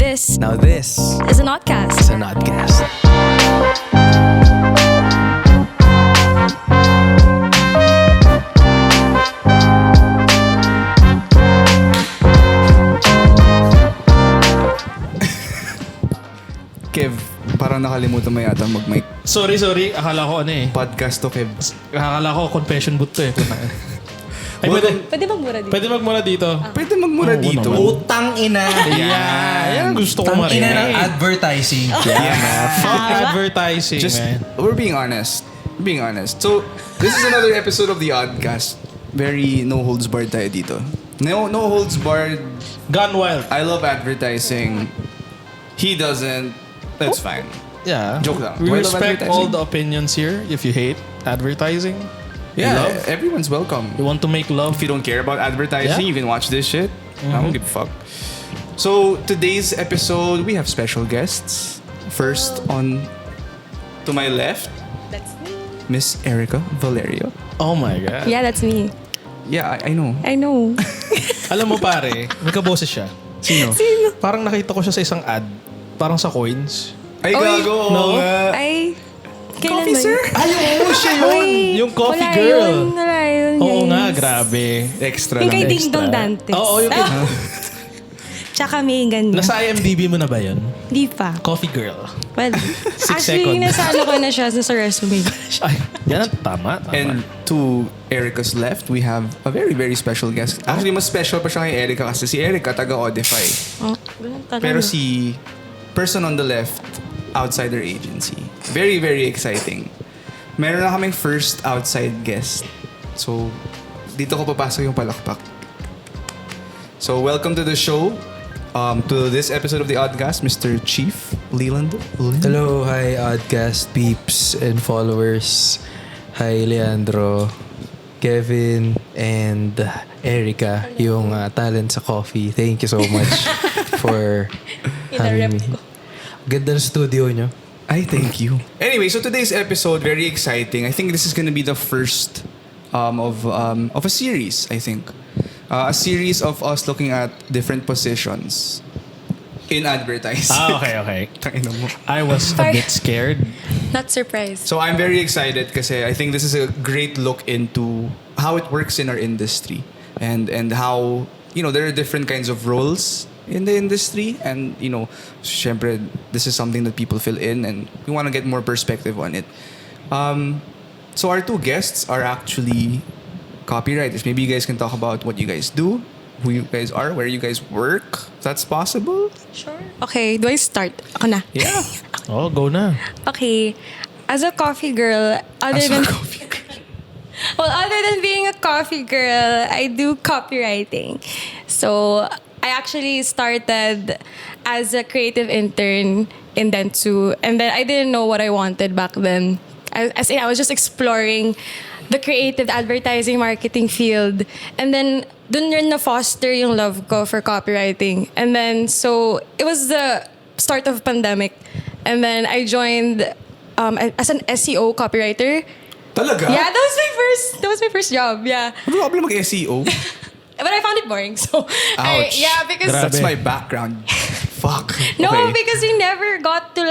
This Now this is an Oddcast. is an Oddcast. Kev, parang nakalimutan mo yata mag-mic. Sorry. Akala ko Podcast to, Kev. Akala ko confession booth to eh. Ay, Pwede magmura dito. pwede magmula dito. Pwede magmura dito. naman. Utang ina. Yan ang gusto ko Utang ina ng marinig. advertising. Fuck advertising, Just, man. we're being honest. So, this is another episode of the Oddcast. Very no holds barred tayo dito. No holds barred. Gone wild. I love advertising. He doesn't. That's fine. Yeah. Joke lang. We Do I love respect advertising? all the opinions here. If you hate advertising, Yeah, love. everyone's welcome. You want to make love. If you don't care about advertising, Yeah. you can watch this shit. I don't give a fuck. So, today's episode, we have special guests. First on to my left, That's me. Miss Erica Valerio. Oh my God. Yeah, that's me. Yeah, I know. I know. Alam mo pare, may kaboses siya. Sino? Parang nakita ko siya sa isang ad. Parang sa coins. Ay, gago. No. Ay, kailan Coffee, ba sir? yun? Ay, oo, siya yun. Ay, Yung coffee wala girl. Wala yun, Oo guys. nga, grabe. Extra Yung lang. kay Ding Dong Dantes. Oo, yung Tsaka may ganyan. Nasa IMDb mo na ba yun? Di pa. Coffee girl. Well, actually, seconds. nasalo ko na siya sa resume. Ay, yan ang tama. And to Erica's left, we have a very, very special guest. Actually, mas special pa siya kay Erica kasi si Erica taga Oddefy. Oh, ganun talaga. Pero si person on the left, outsider agency. Very, very exciting. Meron na kaming first outside guest. So, dito ko papasok yung palakpak. So, welcome to the show. To this episode of the Oddcast, Mr. Chief Leland Lim. Hello, hi Oddcast peeps and followers. Hi Leandro, Kevin, and Erica, yung talent sa coffee. Thank you so much for having me. Ganda ng studio nyo. Ay, thank you. Anyway, so today's episode, very exciting. I think this is gonna be the first of a series, I think. A series of us looking at different positions in advertising. Okay. Tangina mo. I was a bit scared. Not surprised. So I'm very excited kasi I think this is a great look into how it works in our industry and how, there are different kinds of roles in the industry and, syempre, this is something that people fill in and we want to get more perspective on it. So our two guests are actually copywriters. Maybe you guys can talk about what you guys do, who you guys are, where you guys work. If that's possible. Sure. Okay, do I start? Ako na. Yeah. Oh, go na. Okay. As a coffee girl, other than being a coffee girl, I do copywriting. So I actually started as a creative intern in Dentsu, and then I didn't know what I wanted back then. I was just exploring the creative advertising marketing field, and then dun rin na-foster yung love ko for copywriting. And then so it was the start of pandemic, and then I joined as an SEO copywriter. Talaga? Yeah, that was my first job. Yeah, Ano problem mag-SEO? but I found it boring. So Ouch. because That's my background. Fuck. no, Okay. because we never got to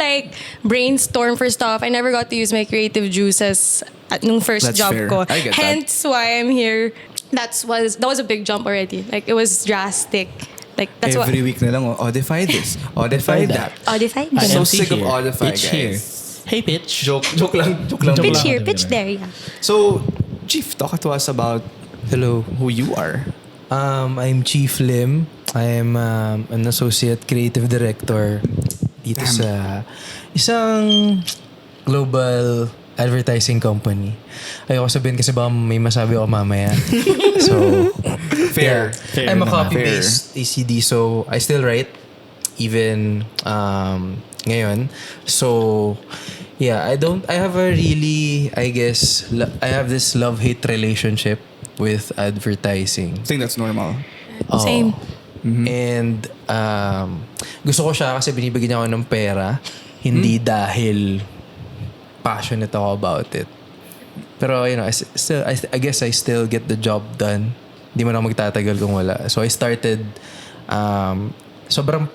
brainstorm for stuff. I never got to use my creative juices at nung first That's job fair. ko. I get that. Hence why I'm here. That was a big jump already. It was drastic. That's Every week na lang, Oddefy this, Oddefy that. Oddify. I'm so MC sick of here. Oddefy, Pitch guys. here. Hey, pitch. Joke lang. Pitch here, pitch there. Yeah. So, Chief, talk to us about Hello. who you are. I'm Chief Lim. I am an associate creative director dito sa isang global advertising company. Ayoko sabihin kasi baka may masabi ako mamaya. So, Fair. I'm a naman. copy-based ACD, so I still write even ngayon. So, yeah, I have a really, I guess, I have this love-hate relationship with advertising. I think that's normal. Same. And gusto ko siya kasi binibigyan niya ako ng pera, hindi dahil passionate ako about it. Pero, I guess I still get the job done. Hindi man ako magtatagal kung wala. So, I started, sobrang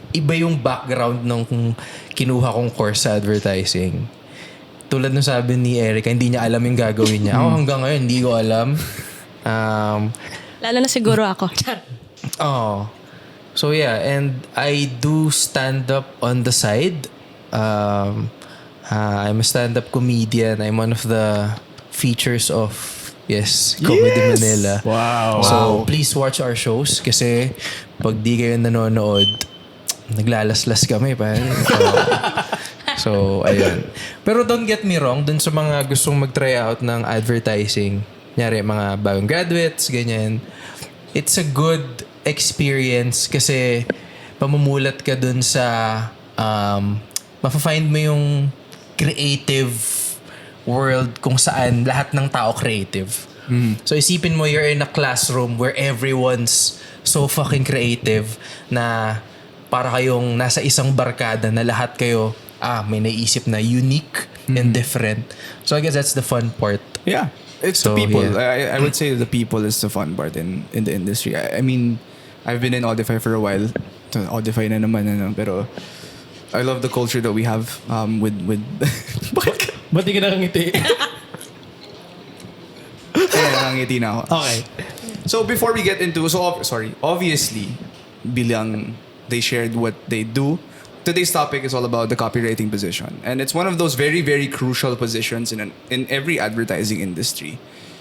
iba yung background ng kung kinuha kong course sa advertising. Tulad nung sabi ni Erica, hindi niya alam yung gagawin niya. Ako hanggang ngayon, hindi ko alam. Lalo na siguro ako. Oh. So yeah, and I do stand up on the side. I'm a stand-up comedian. I'm one of the features of Comedy Manila. Wow. So please watch our shows kasi pag di kayo nanonood, naglalaslas kami pa. So ayun. Pero don't get me wrong, dun sa mga gustong mag-try out ng advertising, nyari mga bagong graduates, ganyan, it's a good experience kasi pamumulat ka dun sa mapafind mo yung creative world kung saan lahat ng tao creative. So isipin mo you're in a classroom where everyone's so fucking creative na para kayong nasa isang barkada na lahat kayo may naisip na unique and different. So I guess that's the fun part. Yeah. It's So, the people. yeah. I would say the people is the fun part in the industry. I mean, I've been in Oddefy for a while. So, Oddefy na naman, pero I love the culture that we have with Ba't di ka nakangiti? Kaya nangangiti na ako. Okay. So before we get into obviously bilang they shared what they do, today's topic is all about the copywriting position, and it's one of those very very crucial positions in every advertising industry.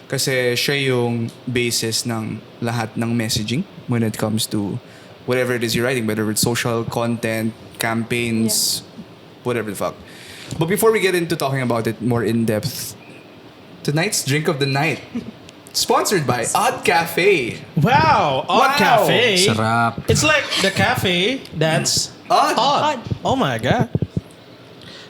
Kasi siya yung basis ng lahat ng messaging when it comes to whatever it is you're writing, whether it's social content, campaigns, whatever the fuck. But before we get into talking about it more in depth, tonight's drink of the night, sponsored by Odd Cafe. Wow! Odd Cafe. Sarap. It's like the cafe that's Odd. odd. Oh my God.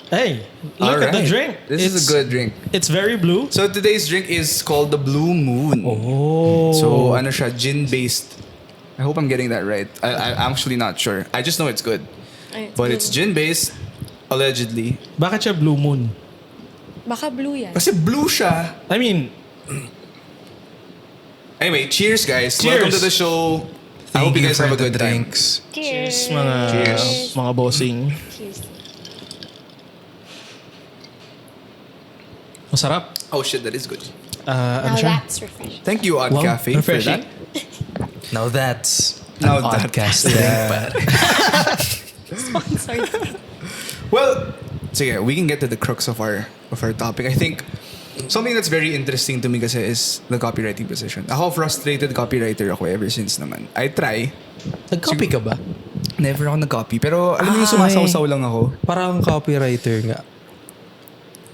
Hey, look at the Alright. drink. This is a good drink. It's very blue. So today's drink is called the Blue Moon. Oh. So ano siya, gin-based. I hope I'm getting that right. I'm actually not sure. I just know it's good. But it's gin-based, allegedly. Bakit siya blue moon? Baka blue yan. Kasi blue siya. I mean, Anyway, cheers guys. Cheers. Welcome to the show. I hope you guys have a good time. drinks. cheers mga Cheers. mga bossing. Cheers. Masarap. Oh shit, that is good. Ano Now siya? that's refreshing. Thank you, Odd Wow, Cafe, for refreshing. that. Now that's Now an that- Oddcast drink, pare. Sponsored. Well, sige, we can get to the crux of our topic. I think something that's very interesting to me kasi is the copywriting position. Ako, frustrated copywriter ako ever since naman. I try. Nag-copy ka ba? Never ako nag-copy. Pero alam mo yung sumasaw-saw lang ako. Parang copywriter nga.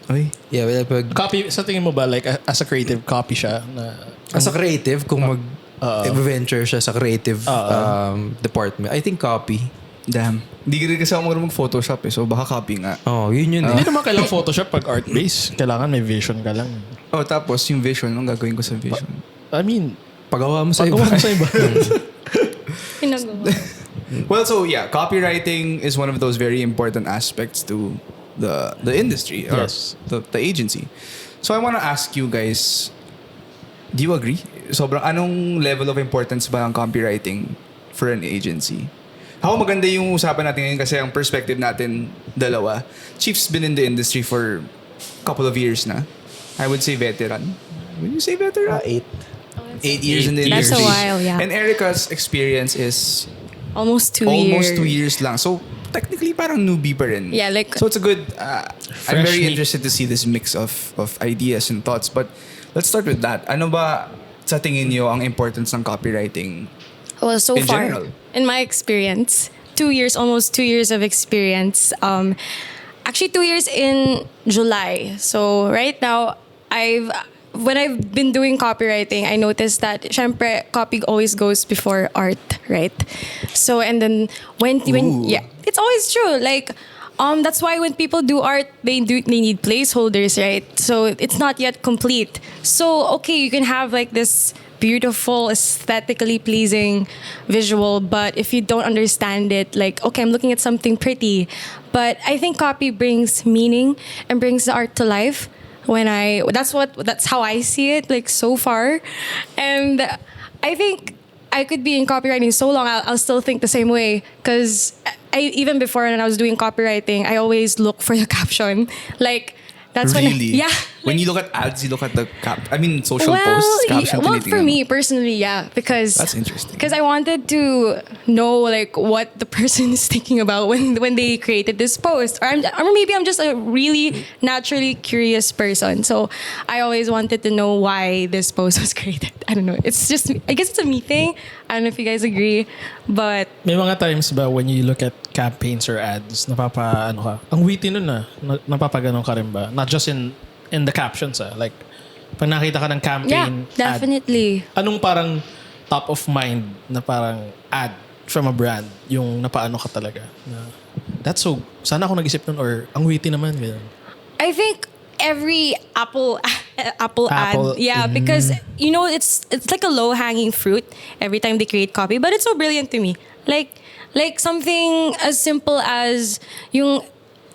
Ay. Yeah, well, pag, Copy, sa tingin mo ba, like, as a creative, copy siya? Na, as a creative, kung mag-venture siya sa creative department, I think copy. Damn. Hindi rin kasi ako marunong mag-Photoshop so baka copy nga. Oh, yun Hindi naman kailangan Photoshop pag art-based. Kailangan may vision ka lang. Oh, tapos yung vision, anong gagawin ko sa vision? I mean, Pagawa mo sa iba. pagawa mo sa iba. Pinagawa. Well, so yeah, copywriting is one of those very important aspects to the industry or Yes. the agency. So I want to ask you guys, do you agree? Sobrang anong level of importance ba ang copywriting for an agency? How maganda yung usapan natin ngayon kasi ang perspective natin dalawa. Chief's been in the industry for a couple of years na. I would say veteran. Would you say veteran? 8. 8 years in the That's industry. a while, yeah. And Erica's experience is Almost 2 years. almost 2 years lang. So, technically, parang newbie pa rin. Yeah, like- So, it's a good... I'm Fresh very meat. interested to see this mix of ideas and thoughts. But, let's start with that. Ano ba sa tingin niyo ang importance ng copywriting? Well, so In far, general. in my experience, 2 years, almost 2 years of experience. Actually, 2 years in July. So right now, when I've been doing copywriting, I noticed that, syempre, copy always goes before art, right? So and then when yeah, it's always true. Like, that's why when people do art, they need placeholders, right? So it's not yet complete. So okay, you can have like this beautiful, aesthetically pleasing visual, but if you don't understand it, like, okay, I'm looking at something pretty, but I think copy brings meaning and brings the art to life. That's how I see it, like, so far. And I think I could be in copywriting so long, I'll still think the same way. Because even before when I was doing copywriting, I always look for the caption. Like, that's Really? when, yeah. When you look at ads, you look at the social posts, caption. Well, for me personally, yeah, because That's interesting. Because I wanted to know like what the person is thinking about when they created this post, or maybe I'm just a really naturally curious person. So I always wanted to know why this post was created. I don't know. It's just, I guess it's a me thing. I don't know if you guys agree, but May mga times ba when you look at campaigns or ads, ang witty nun napapaganon ka rin ba? Not just in the captions like pag nakita ka ng yeah, campaign definitely. ad, anong parang top of mind na parang ad from a brand yung napaano ka talaga na that's so, sana ako nag-isip nun or ang witty naman ganyan. I think every Apple ad, yeah, because it's like a low hanging fruit every time they create copy, but it's so brilliant to me. Like something as simple as yung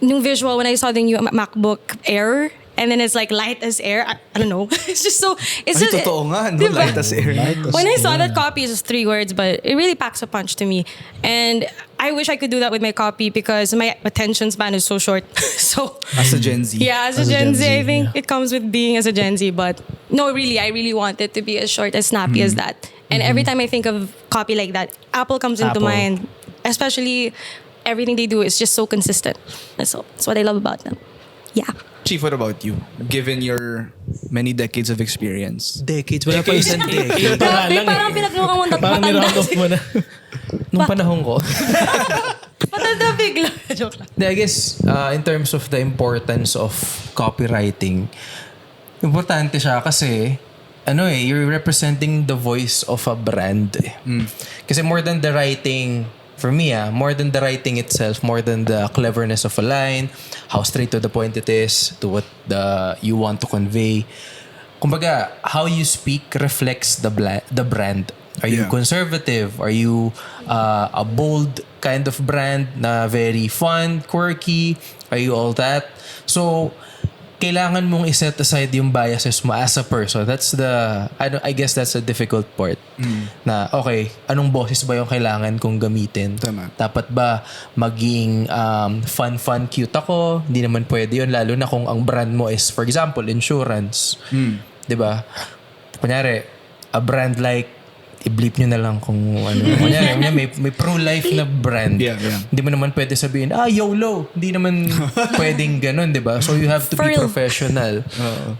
visual when I saw the new MacBook Air. And then it's like light as air. I don't know. It's just so... It's Ay, just, totoo nga, no? diba? Light as air. When I saw that copy, it's just 3 words, but it really packs a punch to me. And I wish I could do that with my copy because my attention span is so short. So... As a Gen Z. Yeah, as a Gen Z, I think it comes with being as a Gen Z. But no, really, I really want it to be as short, as snappy as that. And every time I think of copy like that, Apple comes into Apple. mind. Especially everything they do is just so consistent. So that's what I love about them. Yeah. Chief, what about you? Given your many decades of experience. Decades. Wala pa isang decade. Grabe, parang pinaglukan mo ng Parang matanda. niround off mo na. Nung panahon ko. Matanda bigla. Joke lang. I guess, in terms of the importance of copywriting, importante siya kasi, you're representing the voice of a brand. Kasi more than the writing, for me, more than the writing itself, more than the cleverness of a line, how straight to the point it is, to what you want to convey. Kumbaga, how you speak reflects the brand. Are you conservative? Are you a bold kind of brand na very fun, quirky? Are you all that? So, kailangan mong iset aside yung biases mo as a person. That's I guess that's the difficult part. Na, okay, anong boses ba yung kailangan kong gamitin? Tama. Dapat ba maging fun, cute ako? Hindi naman pwede yun. Lalo na kung ang brand mo is, for example, insurance. Diba? Kunyari, a brand like i-bleep nyo na lang kung ano. Kunyari, may pro-life na brand. Yeah. Hindi mo naman pwede sabihin, YOLO. Hindi naman pwedeng ganun, di ba? So you have to be professional.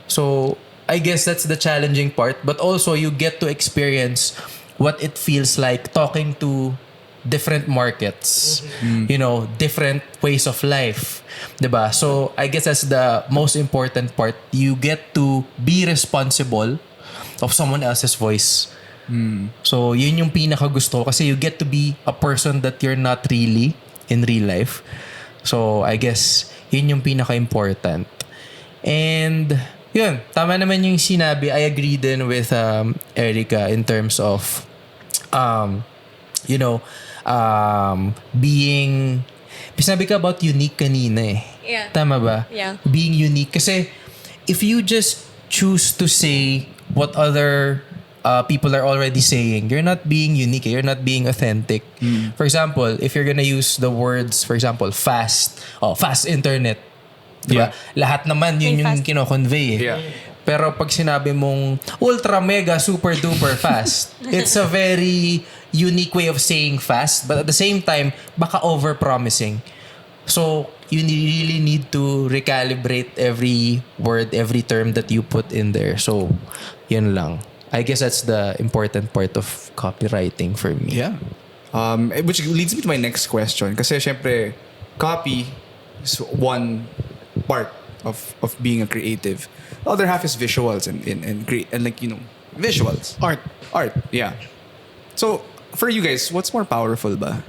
So I guess that's the challenging part. But also, you get to experience what it feels like talking to different markets. Different ways of life. Di ba? So I guess that's the most important part. You get to be responsible of someone else's voice. So, yun yung pinaka-gusto kasi you get to be a person that you're not really in real life. So, I guess, yun yung pinaka-important. And, yun, tama naman yung sinabi. I agree din with Erica in terms of, being... Sinabi ka about unique kanina eh. Yeah. Tama ba? Yeah. Being unique. Kasi, if you just choose to say what other... people are already saying, you're not being unique, you're not being authentic. For example, if you're gonna use the words, for example, fast internet, diba? Lahat naman yun yung kino-convey eh. Yeah. Pero pag sinabi mong ultra, mega, super duper fast, it's a very unique way of saying fast, but at the same time, baka over-promising. So, you really need to recalibrate every word, every term that you put in there. So, yun lang. I guess that's the important part of copywriting for me. Yeah. Which leads me to my next question. Kasi syempre, copy is one part of being a creative. The other half is visuals and visuals. Art, yeah. So, for you guys, what's more powerful ba?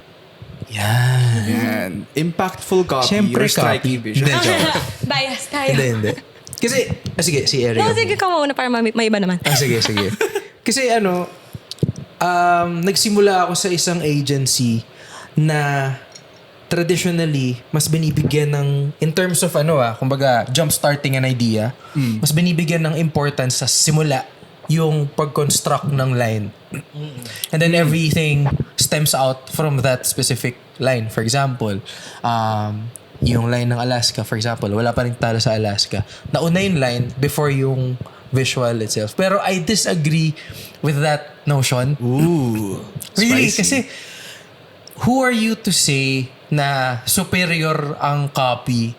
Yan. Impactful copy Syempre or striking copy. visual? Hindi, joke. Bias tayo. Hindi. Kasi, sige, si Erica. No, sige ka muna para may iba naman. Sige. Kasi nagsimula ako sa isang agency na traditionally, mas binibigyan ng, in terms of kumbaga, jump starting an idea, mas binibigyan ng importance sa simula yung pag-construct ng line. And then everything stems out from that specific line. For example, yung line ng Alaska, for example, wala pa rin talo sa Alaska. Nauna yung line before yung visual itself. Pero I disagree with that notion. Ooh. Really? Spicy. Kasi who are you to say na superior ang copy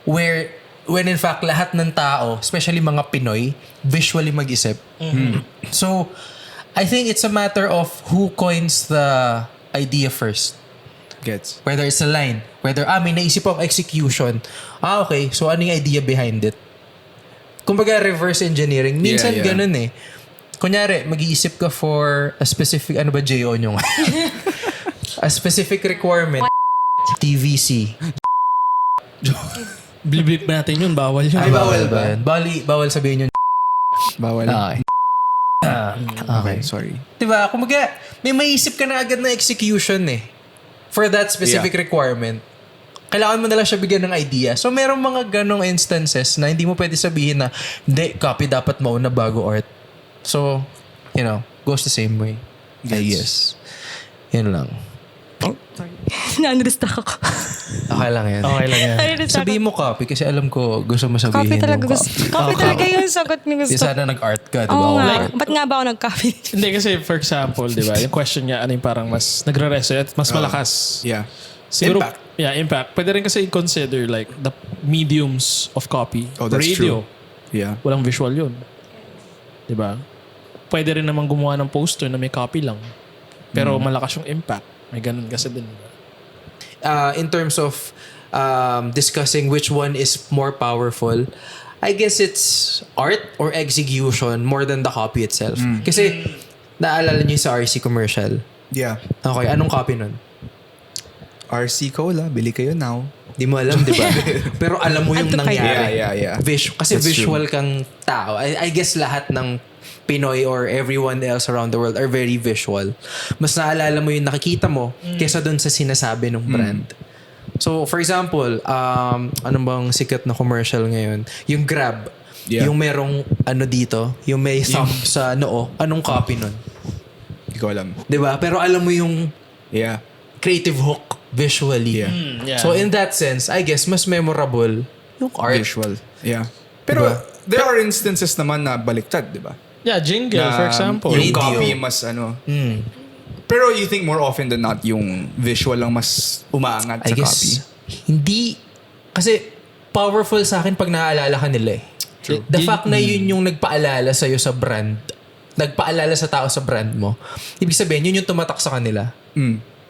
when in fact lahat ng tao, especially mga Pinoy, visually mag-isip. So, I think it's a matter of who coins the idea first. Gets. Whether it's a line, whether may naisip akong execution. Okay, so ano yung idea behind it? Kumbaga reverse engineering. Minsan ganun eh. Kunyari, mag-iisip ka for a specific, ano ba J.O. nyo? A specific requirement. TVC. Blip natin yun, bawal yun. Ay, bawal ba? Bawal sabihin yun. Bawal. Okay. Okay. Sorry. Diba? Kumbaga, may maisip ka na agad na execution eh. For that specific requirement. Kailangan mo na lang siya bigyan ng idea. So, merong mga ganong instances na hindi mo pwede sabihin na, hindi, copy dapat mauna bago art. So, goes the same way. I guess. Yun lang. Na-understand ako. Okay lang yan. Okay lang yan. Sabihin mo copy kasi alam ko gusto mo sabihin Copy talaga yung gusto. Copy talaga yung sagot ni gusto. Di sana nag-art ka, di ba? Oo nga. Art. Ba't nga ba ako nag-copy? Hindi kasi for example, di ba? Yung question niya, ano yung parang mas nagre-resonate, mas malakas. Yeah. Siguro, Impact. Yeah, impact. Pwede rin kasi consider like the mediums of copy. Oh, that's Radio. true. Yeah. Walang visual yun. Di ba? Pwede rin naman gumawa ng poster na may copy lang. Pero malakas yung impact. May ganun kasi din. Diba? In terms of discussing which one is more powerful, I guess it's art or execution more than the copy itself. Kasi, naalala niyo yung sa RC commercial. Yeah. Okay, anong copy nun? RC Cola, bili kayo now. Di mo alam, di ba? Pero alam mo yung Ano to nangyari. Yeah. Kasi That's visual kang tao. I guess lahat ng Pinoy or everyone else around the world are very visual. Mas naalala mo yung nakikita mo kesa dun sa sinasabi ng brand. So, for example, ano bang sikat na commercial ngayon? Yung Grab. Yeah. Yung merong ano dito, yung may thumb sa noo. Anong copy nun? Hindi ko alam. Di ba? Pero alam mo yung Yeah. creative hook visually. Yeah. Yeah. So, in that sense, I guess, mas memorable yung art. Visual. Yeah. Pero, Diba? there are instances naman na baliktad, di ba? Yeah, jingle, Na for example. Yung Radio. copy mas Pero you think more often than not, yung visual lang mas umaangat I sa guess, copy? hindi, kasi powerful sa akin pag naaalala ka nila eh. True. The fact na yun yung nagpaalala sa'yo sa brand, nagpaalala sa tao sa brand mo, ibig sabihin, yun yung tumatak sa kanila.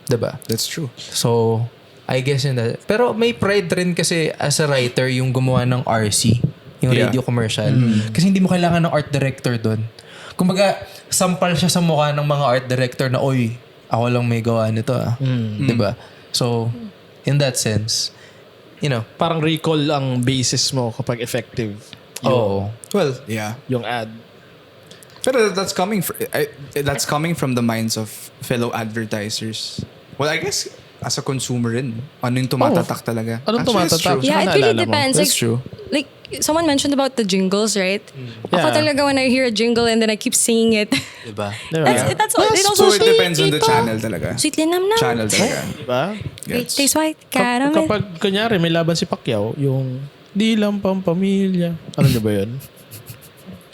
Diba? That's true. So, I guess yun na. Pero may pride rin kasi as a writer yung gumawa ng RC, yung radio commercial. Kasi hindi mo kailangan ng art director doon. Kumbaga, sampal siya sa mukha ng mga art director na, oy, ako lang may gawa nito ah. Diba? So, in that sense, Parang recall ang basis mo kapag effective oh. Well, yeah. yung ad. Pero that's coming from the minds of fellow advertisers. Well, I guess as a consumer rin, ano yung tumatatak talaga? Anong Actually, it's tumatatak? true. Yeah, it Saan really naalala mo? depends. That's true. Like, someone mentioned about the jingles, right? Ako Yeah. talaga when I hear a jingle and then I keep singing it. Diba? That's all. It also So it depends on the channel talaga. Sweet linamnam. Channel talaga. Diba? Great taste white caramel. Kapag kunyari may laban si Pacquiao, yung di lang pang pamilya. Alam niyo ba yun?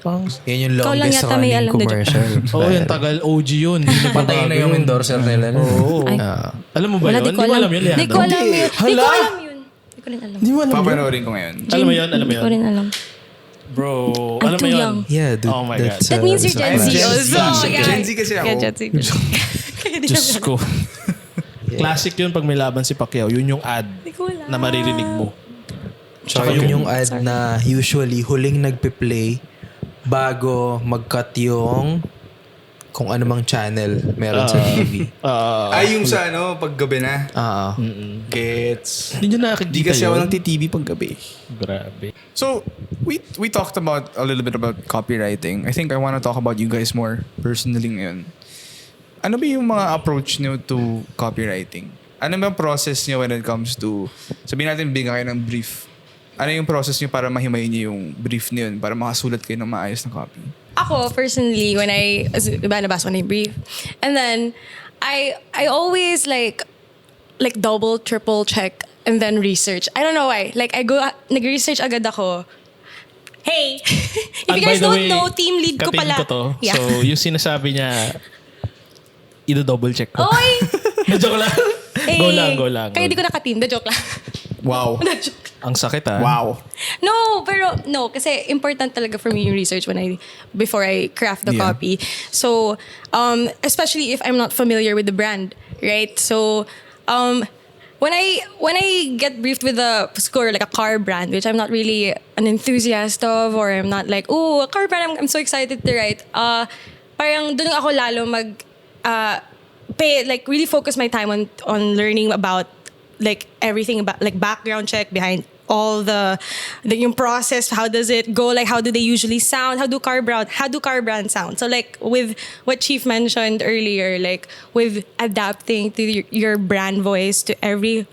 Yun yung Ikaw lang longest yata may running alam na commercial. Oo, yung tagal OG yun. Hindi na Patay na yung endorser nila. Oo. Ay. Alam mo ba Wala, yun? Hindi mo alam yun, Di ko alam yun. Di ko Hala! alam yun. Di ko rin alam. Hindi mo alam yun? Papanoorin ko ngayon. Alam mo yun? Alam mo Di ko yun? rin alam. Bro, I'm alam mo too yun? young. Yeah, dude. Oh my God. that's, That means you're Gen Z Gen Z. also. Yeah. Gen Z kasi ako. Yeah, Gen Z. Kaya di Diyos naman. ko. Classic yun pag may laban si Pacquiao. Yun yung ad Di ko alam. na maririnig mo. Tsaka yung ad na usually huling nagpe-play bago mag-cut yung kung ano mang channel meron sa TV. Ay, yung sa paggabi na. Gets. Hindi nyo nakikita Di kasi ako yun. nagti-TV paggabi. Grabe. So, we talked about a little bit about copywriting. I think I want to talk about you guys more personally ngayon. Ano ba yung mga approach nyo to copywriting? Ano ba yung process nyo when it comes to, sabihin natin, bigyan kayo ng brief. Ano yung process nyo para mahimayin nyo yung brief na yun, para makasulat kayo ng maayos na copy? ako personally, when diba nabasa ko na yung brief, and then I always like double, triple check and then research. I don't know why. Like nag-research agad ako. Hey, if you guys don't know, team lead ko pala. Ko to. Yeah. So, yung sinasabi niya, ida-double check ko. Oy! Joke lang. Hey, Go lang. Kaya di ko naka-team. The joke lang. Wow. The joke. Ang sakit Wow. No, kasi important talaga for me yung research before I craft the copy. So, especially if I'm not familiar with the brand, right? So, when I get briefed with a score like a car brand, which I'm not really an enthusiast of, or I'm not like, a car brand, I'm so excited to write. Parang doon ako lalo really focus my time on learning about like everything about like background check behind all yung process. How does it go? Like, how do they usually sound? How do car brands sound? So like with what Chief mentioned earlier, like with adapting to your brand voice to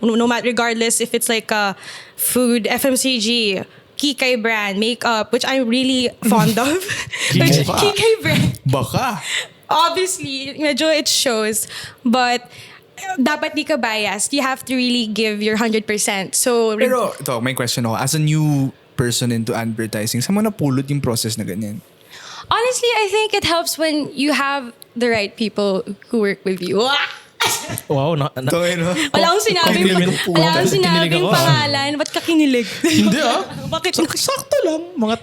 no matter, regardless if it's like a food, FMCG, Kikay brand, makeup, which I'm really fond of. Kikay brand. Baka. Obviously, medyo it shows, but dapat di ka biased. You have to really give your 100%. So, Pero ito, may question ako. As a new person into advertising, saan mo napulot yung process na ganyan? honestly, I think it helps when you have the right people who work with you. Wow, Ito, Wala akong sinabing pangalan. Ba't ka kinilig? Hindi Bakit? Sakto lang, mga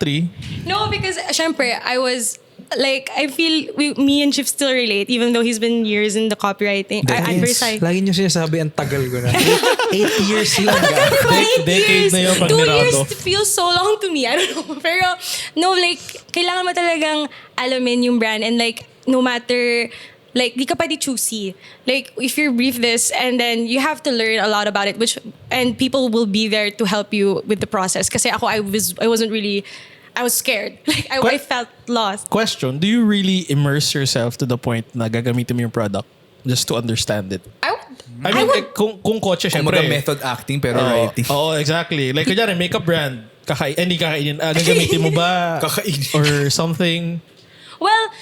3. No, because syempre, I was like, I feel me and Chip still relate even though he's been years in the copywriting. Advertising. Lagi niyo sinasabi, ang tagal ko na. 8 years lang. Decade na yun pag 2 nirado. years feels so long to me. I don't know. Pero, no, like, kailangan mo talagang alamin yung brand and like, no matter, like, di ka pwede choosy. Like, if you brief this and then you have to learn a lot about it, and people will be there to help you with the process. Kasi ako, I was scared. Like, I felt lost. Question, do you really immerse yourself to the point na gagamitin mo yung product just to understand it? I mean, would- kung kotse, syempre. Kumbaga method acting pero writing. Oo, exactly. Like, kunyari, makeup brand, hindi kakainin. Gagamitin mo ba? Kakainin. Or something? Well,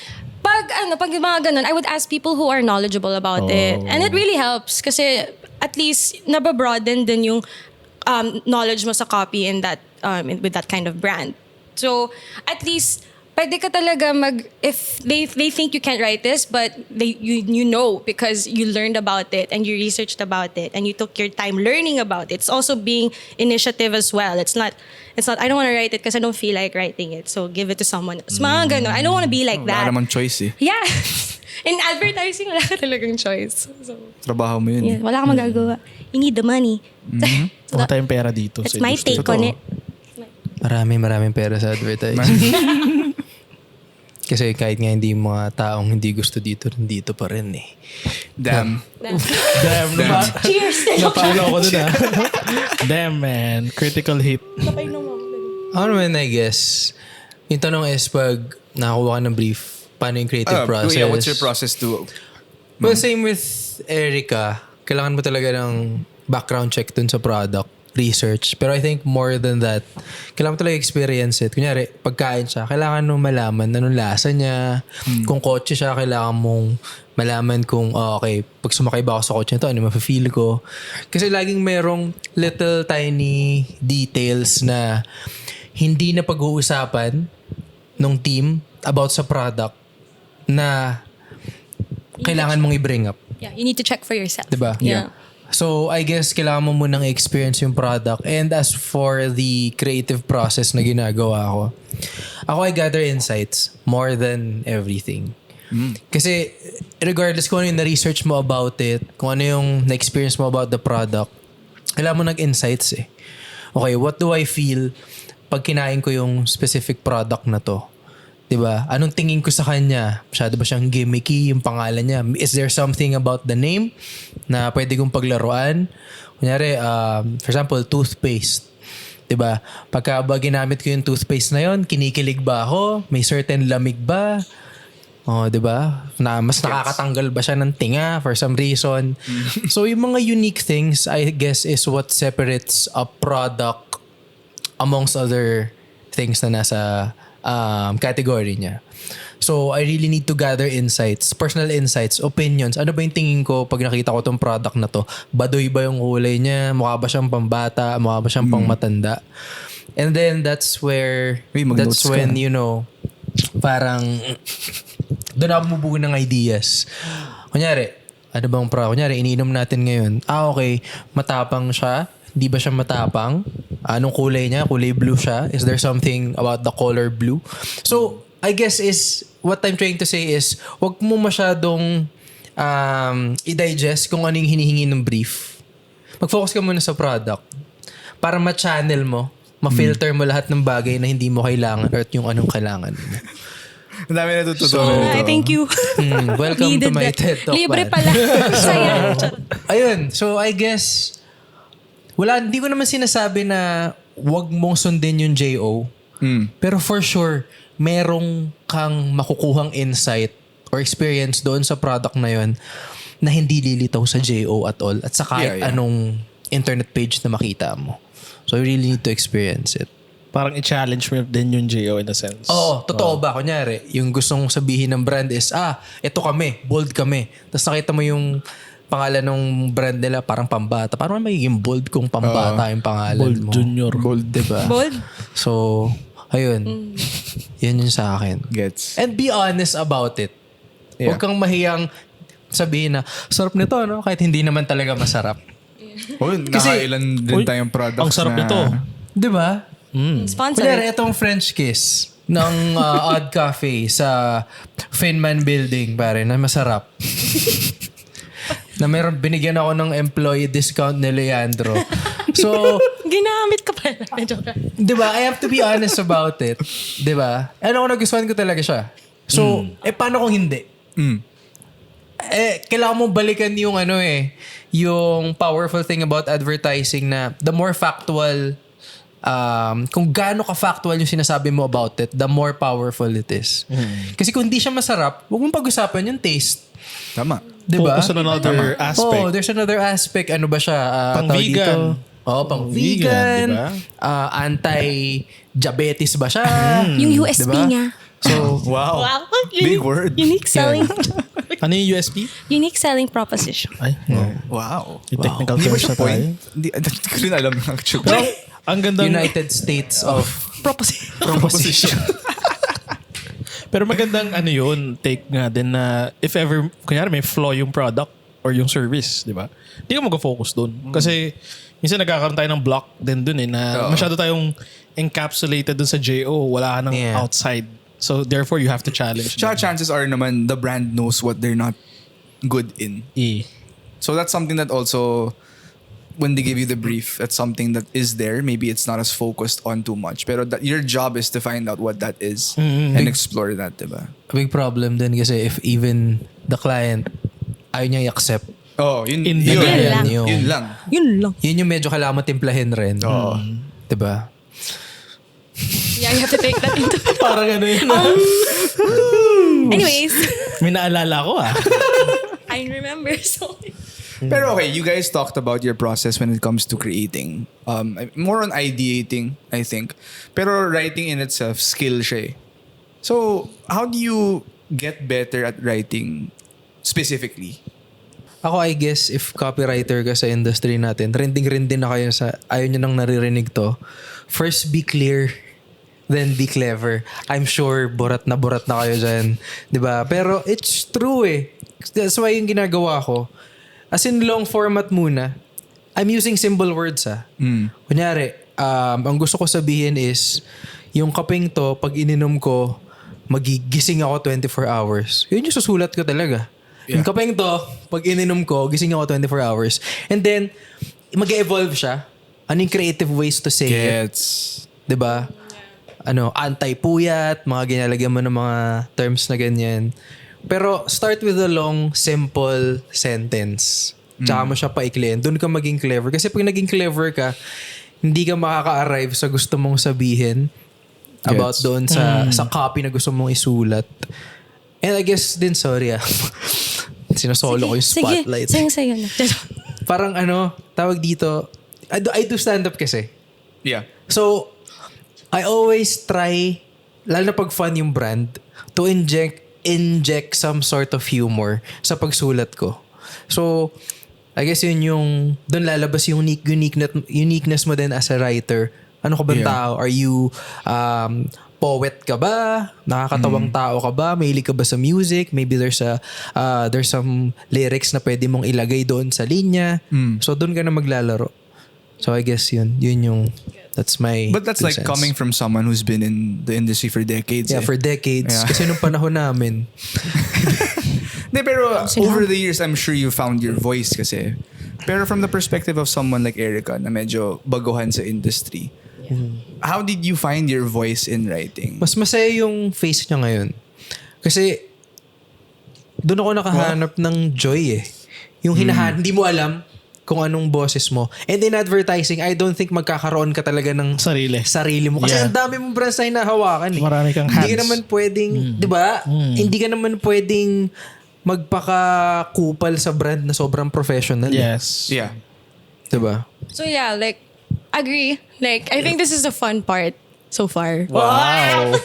pag mga ganun, I would ask people who are knowledgeable about it. And it really helps kasi at least nababroaden din yung knowledge mo sa copy in that with that kind of brand. So, at least, pwede ka talaga if they think you can't write this, but you know because you learned about it and you researched about it and you took your time learning about it. It's also being initiative as well. It's not I don't want to write it because I don't feel like writing it. So, give it to someone else. Mga ganun. I don't want to be like that. Wala naman choice eh. Yeah. In advertising, wala ka talagang choice. So, Trabaho mo yun. yeah, wala kang magagawa. You need the money. So Wala tayong pera dito. that's sa my industry. take on it. Maraming pera sa advertising. Kasi kahit nga hindi mga taong hindi gusto dito pa rin eh. Damn. Damn. Cheers! Napalo ako dun Damn, man. Critical hit. Ako naman, I guess, yung tanong is pag nakakuha ka ng brief, paano yung creative process? Yeah, what's your process to... Well, same with Erica. Kailangan mo talaga ng background check dun sa product, research. Pero I think more than that, kailangan mo talaga experience it. Kunyari, pagkain siya, kailangan mong malaman anong lasa niya. Kung kotse siya, kailangan mong malaman kung, okay, pag sumakay ba ako sa kotse nito, ano mafe-feel ko. Kasi laging merong little tiny details na hindi na pag-uusapan ng team about sa product na kailangan mong i-bring up. Yeah, you need to check for yourself. Diba? Yeah. So, I guess kailangan mo munang experience yung product. And as for the creative process na ginagawa ako I gather insights more than everything. Kasi regardless kung ano yung na-research mo about it, kung ano yung na-experience mo about the product, kailangan mo nag-insights eh. Okay, what do I feel pag kinain ko yung specific product na to? Diba? Anong tingin ko sa kanya? Masyado ba siyang gimmicky yung pangalan niya? Is there something about the name na pwede kong paglaruan? Kunyari, for example, toothpaste. Diba? Pagka ba ginamit ko yung toothpaste na yon, kinikilig ba ako? May certain lamig ba? Oh, diba? Na mas nakakatanggal ba siya ng tinga for some reason? So, yung mga unique things, I guess, is what separates a product amongst other things na nasa category niya. So, I really need to gather insights, personal insights, opinions. Ano ba yung tingin ko pag nakita ko tong product na to? Baduy ba yung kulay niya? Mukha ba siyang pambata? Mukha ba siyang pangmatanda? And then, that's when, you know, parang, doon ako bumubuo ng ideas. Kunyari, ano bang kunyari, iniinom natin ngayon. Okay, matapang siya. Di ba siya matapang? Anong kulay niya? Kulay blue siya? Is there something about the color blue? So, I guess what I'm trying to say is, wag mo masyadong i-digest kung ano yung hinihingi ng brief. Mag-focus ka muna sa product para ma-channel mo, ma-filter mo lahat ng bagay na hindi mo kailangan or yung anong kailangan mo. Ang dami natututunan. Thank you. Welcome to my TED Talk. Libre pala. Saya. Ayun. So, I guess, hindi ko naman sinasabi na wag mong sundin yung JO. Pero for sure, merong kang makukuhang insight or experience doon sa product na yun na hindi lilitaw sa JO at all at sa kahit anong internet page na makita mo. So, you really need to experience it. Parang i-challenge mo din yung JO in a sense. Oo, totoo ba? Kunyari, yung gustong sabihin ng brand is, ito kami, bold kami. Tapos nakita mo yung pangalan ng brand nila parang pambata. Parang magiging bold kung pambata yung pangalan bold mo. Junior. Bold, diba? Bold? So, ayun. Yan yung sa akin. Gets. And be honest about it. Huwag kang mahiyang sabihin na, sarap nito, no? Kahit hindi naman talaga masarap. Nakailan din tayong products ang sarap nito. Diba? Sponsor. Kunyari, itong French kiss ng Odd Cafe sa Finman Building, pare, na masarap. Na meron, binigyan ako ng employee discount ni Leandro. So, ginamit ka pala. diba? I have to be honest about it. Diba? Ano ko nagustuhan ko talaga siya. So, paano kung hindi? Kailangan mong balikan yung yung powerful thing about advertising na the more factual, kung gaano ka-factual yung sinasabi mo about it, the more powerful it is. Kasi kung hindi siya masarap, huwag mong pag-usapan yung taste. Tama. Diba? Focus on another aspect. Oh, there's another aspect. Ano ba siya? Pang-vegan. Pang-vegan. Diba? Anti-diabetes ba siya? Yung USP Diba? niya. So, Wow. Big word. Unique selling. Ano yung USP? Unique selling proposition. Ay, Wow. yung technical Hindi ba terms siya na tayo. point? Hindi ko rin alam ng actual. Pero, ang gandang... United States of Proposition. Pero magandang take nga din na if ever, kunyari may flaw yung product or yung service, di ba? Hindi ka mag-focus dun. Kasi minsan nagkakaroon tayo ng block din dun na masyado tayong encapsulated dun sa JO. Wala ka ng outside. So therefore, you have to challenge. Tsaka chances are naman the brand knows what they're not good in. So that's something that also, when they give you the brief, that's something that is there. Maybe it's not as focused on too much. Pero your job is to find out what that is and explore that, diba? A big problem din kasi if even the client ayaw niya i-accept. Yun lang. Yun lang. Yun yung medyo kailangan matimplahin rin. Diba? Yeah, you have to take that into... Parang yun. Anyways. May naalala ko I remember so... Pero okay, you guys talked about your process when it comes to creating. More on ideating, I think. Pero writing in itself, skill siya eh. So, how do you get better at writing specifically? Ako, I guess, if copywriter ka sa industry natin, rinding-rindin na kayo sa, ayaw nyo nang naririnig to. First, be clear. Then, be clever. I'm sure, burat na kayo dyan. Diba? Pero, it's true eh. That's why yung ginagawa ko, as in long format muna, I'm using symbol words Kunyari, ang gusto ko sabihin is, yung kapeng to, pag ininom ko, magigising ako 24 hours. Yun yung susulat ko talaga. Yeah. Yung kapeng to, pag ininom ko, gising ako 24 hours. And then, mag-evolve siya. Ano yung creative ways to say it? Diba? Anti-puyat, mga ginalagyan mo ng mga terms na ganyan. Pero start with a long, simple sentence. Tsaka mo siya paikliin. Doon ka maging clever. Kasi pag naging clever ka, hindi ka makaka-arrive sa gusto mong sabihin about doon sa copy na gusto mong isulat. And I guess din, sorry sinasolo ko yung spotlight. Sige, sa'yo na. Parang tawag dito, I do stand-up kasi. Yeah. So, I always try lalo na pag fun yung brand, to inject some sort of humor sa pagsulat ko. So, I guess yun yung, doon lalabas yung uniqueness mo din as a writer. Ano ka ba tao? Are you poet ka ba? Nakakatawang tao ka ba? Mahilig ka ba sa music? Maybe there's some lyrics na pwede mong ilagay doon sa linya. So doon ka na maglalaro. So I guess yun yung that's my But that's like sense. coming from someone who's been in the industry for decades. Yeah, for decades. Yeah. Kasi nung panahon namin. Pero over the years, I'm sure you found your voice kasi. Pero from the perspective of someone like Erica na medyo baguhan sa industry, how did you find your voice in writing? Mas masaya yung face niya ngayon. Kasi doon ako nakahanap ng joy eh. Yung hindi mo alam kung anong boses mo. And in advertising, I don't think magkakaroon ka talaga ng sarili mo. Kasi ang dami mong brands na hinahawakan eh. Marami kang hands. Hindi ka naman pwedeng, di ba? Hindi ka naman pwedeng magpakakupal sa brand na sobrang professional. Yes. Yeah. Di ba? So yeah, like, agree. Like, I think this is the fun part so far. Wow.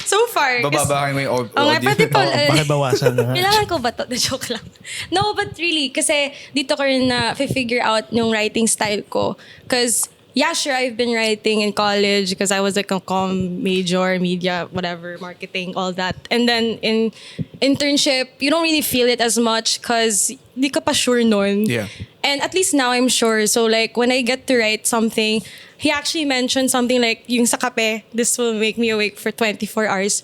So far. Bababahin mo yung Oh, nga, audio. pati po, Pakibawasan na nga. kailangan ko ba to? The joke lang. No, but really, kasi dito ko rin na figure out yung writing style ko. Because, yeah, sure, I've been writing in college because I was like a comm major, media, whatever, marketing, all that. And then in internship, you don't really feel it as much because di ka pa sure nun. Yeah. And at least now I'm sure. So like when I get to write something, he actually mentioned something like yung sa kape, this will make me awake for 24 hours.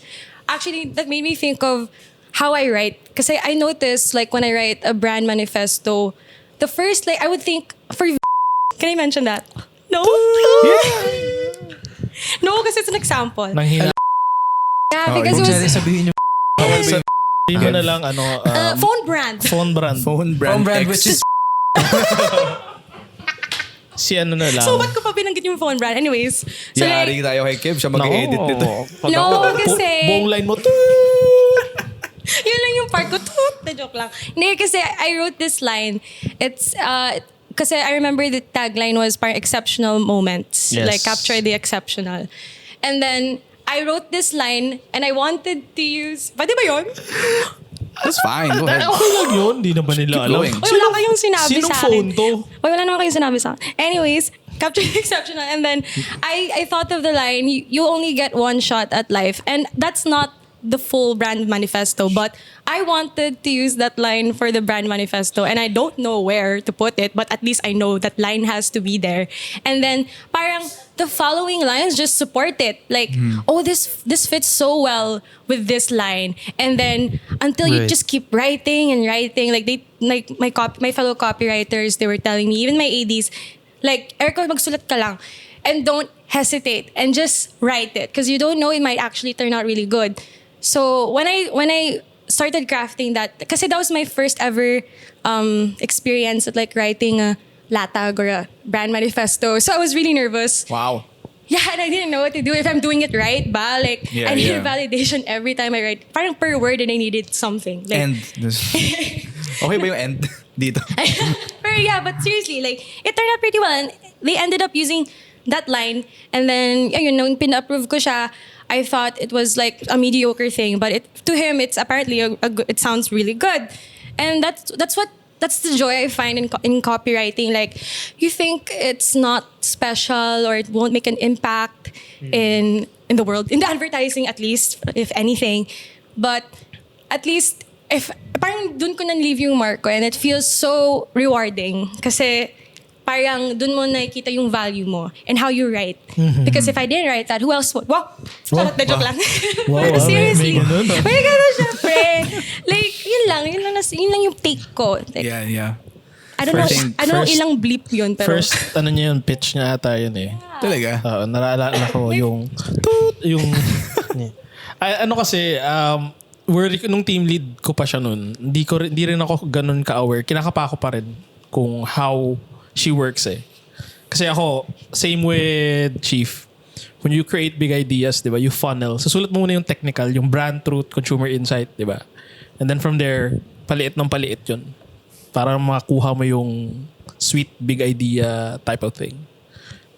Actually, that made me think of how I write. Kasi I noticed like when I write a brand manifesto, the first like I would think for can I mention that? No? No, kasi it's an example. Nang hina. Yeah, because it Huwag was sabihin yung Sabihin mo na lang, phone brand. phone brand. Phone brand, X. which is Si ano na lang. So, ba't ko pa binanggit yung phone brand? Anyways. So, Yari tayo kay Kev. Siya mag-edit nito. No, kasi- Buong line mo. yun lang yung part ko. The joke lang. Hindi, kasi I wrote this line. It's, kasi I remember the tagline was parang exceptional moments. Yes. Like, capture the exceptional. And then, I wrote this line and I wanted to use... Pwede ba yun? That's fine. Go ahead. Okay lang yun. Di naman nila alam. going. Uy, wala kayong sinabi Sinong sa phone akin. to? Uy, wala naman kayong sinabi sa akin. Anyways, capture the exceptional. And then, I thought of the line, you only get one shot at life. And that's not the full brand manifesto, but I wanted to use that line for the brand manifesto and I don't know where to put it, but at least I know that line has to be there. And then parang the following lines just support it. Like, oh, this fits so well with this line. And then until you Right. just keep writing and writing, like my fellow copywriters, they were telling me, even my ADs, like, Erica, magsulat ka lang. And don't hesitate and just write it because you don't know, it might actually turn out really good. So when I started crafting that, kasi that was my first ever experience at like writing a latag or a brand manifesto. So I was really nervous. Wow. Yeah, and I didn't know what to do. If I'm doing it right, ba? Like, Yeah, I needed yeah. validation every time I write. Parang per word and I needed something. Like, End. Okay ba yung end dito? Pero yeah, but seriously, like, it turned out pretty well. And they ended up using that line. And then, yun, nung pina-approve ko siya, I thought it was like a mediocre thing. But to him, it's apparently it sounds really good. And that's the joy I find in copywriting. Like, you think it's not special or it won't make an impact in the world, in the advertising at least, if anything. But at least, if parang dun ko na-leave yung mark ko and it feels so rewarding kasi parang dun mo nakikita yung value mo and how you write. Because if I didn't write that, who else would? Wow! Charot na joke lang. Wow, Pero may seriously. ganun. May ganun syempre. Like, yun lang yung take ko. Like, Yeah. I don't know, First- ilang bleep yun, pero... First, ano niya yun, pitch niya ata yun eh. Talaga? Naalala ko yung... Ay, ano kasi, nung team lead ko pa siya nun, hindi rin ako ganun ka-aware. Kinakapa ko pa rin kung how she works eh. Kasi ako, same with Chief. When you create big ideas, di ba, you funnel. Susulat mo muna yung technical, yung brand truth, consumer insight, di ba? And then from there, paliit ng paliit yun. Para makakuha mo yung sweet, big idea type of thing.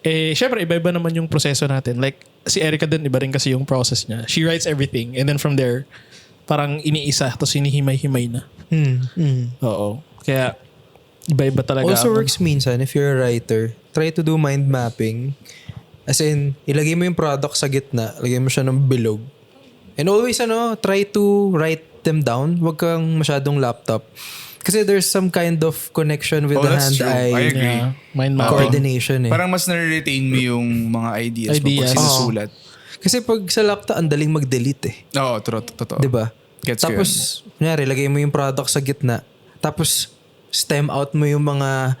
syempre, iba-iba naman yung proseso natin. Like, si Erica din, iba rin kasi yung process niya. She writes everything and then from there, parang iniisa, tapos hinihimay-himay na. Oo. Kaya, iba-iba talaga. Also works minsan, if you're a writer, try to do mind mapping. As in, ilagay mo yung product sa gitna, lagay mo siya ng bilog. And always, try to write them down. Huwag kang masyadong laptop. Kasi there's some kind of connection with the that's true. I hand-eye agree. Mind mapping. coordination eh. Parang mas nare-retain mo yung mga ideas mo pag Ideas. sinusulat. Kasi pag sa laptop, ang daling mag-delete eh. Oo, totoo. Diba? Gets ko Tapos, kunyari, lagay mo yung product sa gitna. Tapos, stem out mo yung mga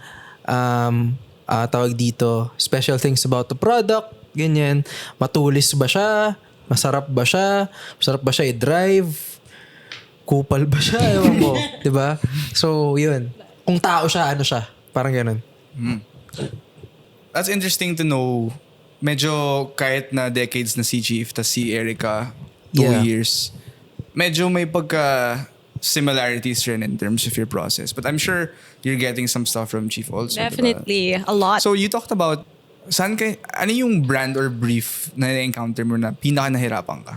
tawag dito, special things about the product, ganyan. Matulis ba siya? Masarap ba siya? Masarap ba siya i-drive? Kupal ba siya? Ewan ko. Diba? So, yun. Kung tao siya, ano siya? Parang ganun. That's interesting to know. Medyo kahit na decades na si Chief tas si Erica, 2 years, medyo may pagka similarities rin in terms of your process. But I'm sure you're getting some stuff from Chief also. Definitely. Diba? A lot. So you talked about, ano yung brand or brief na na-encounter mo na pinaka nahirapan ka?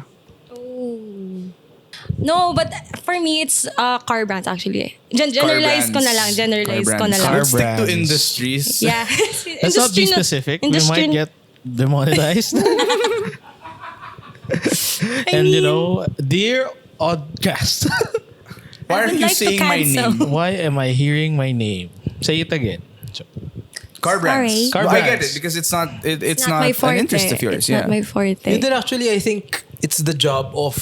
No, but for me, it's car brands actually. Generalize ko na lang. Generalize ko na lang. Let's stick to brands. industries. Yeah. Let's not be specific. We might get demonetized. And dear Oddcast. Why I are would you like to saying my cancel. name? Why am I hearing my name? Say it again. Car brands. Sorry. Car I get brands. it because it's not my forte. an interest of yours. It's not my forte. And then actually, I think it's the job of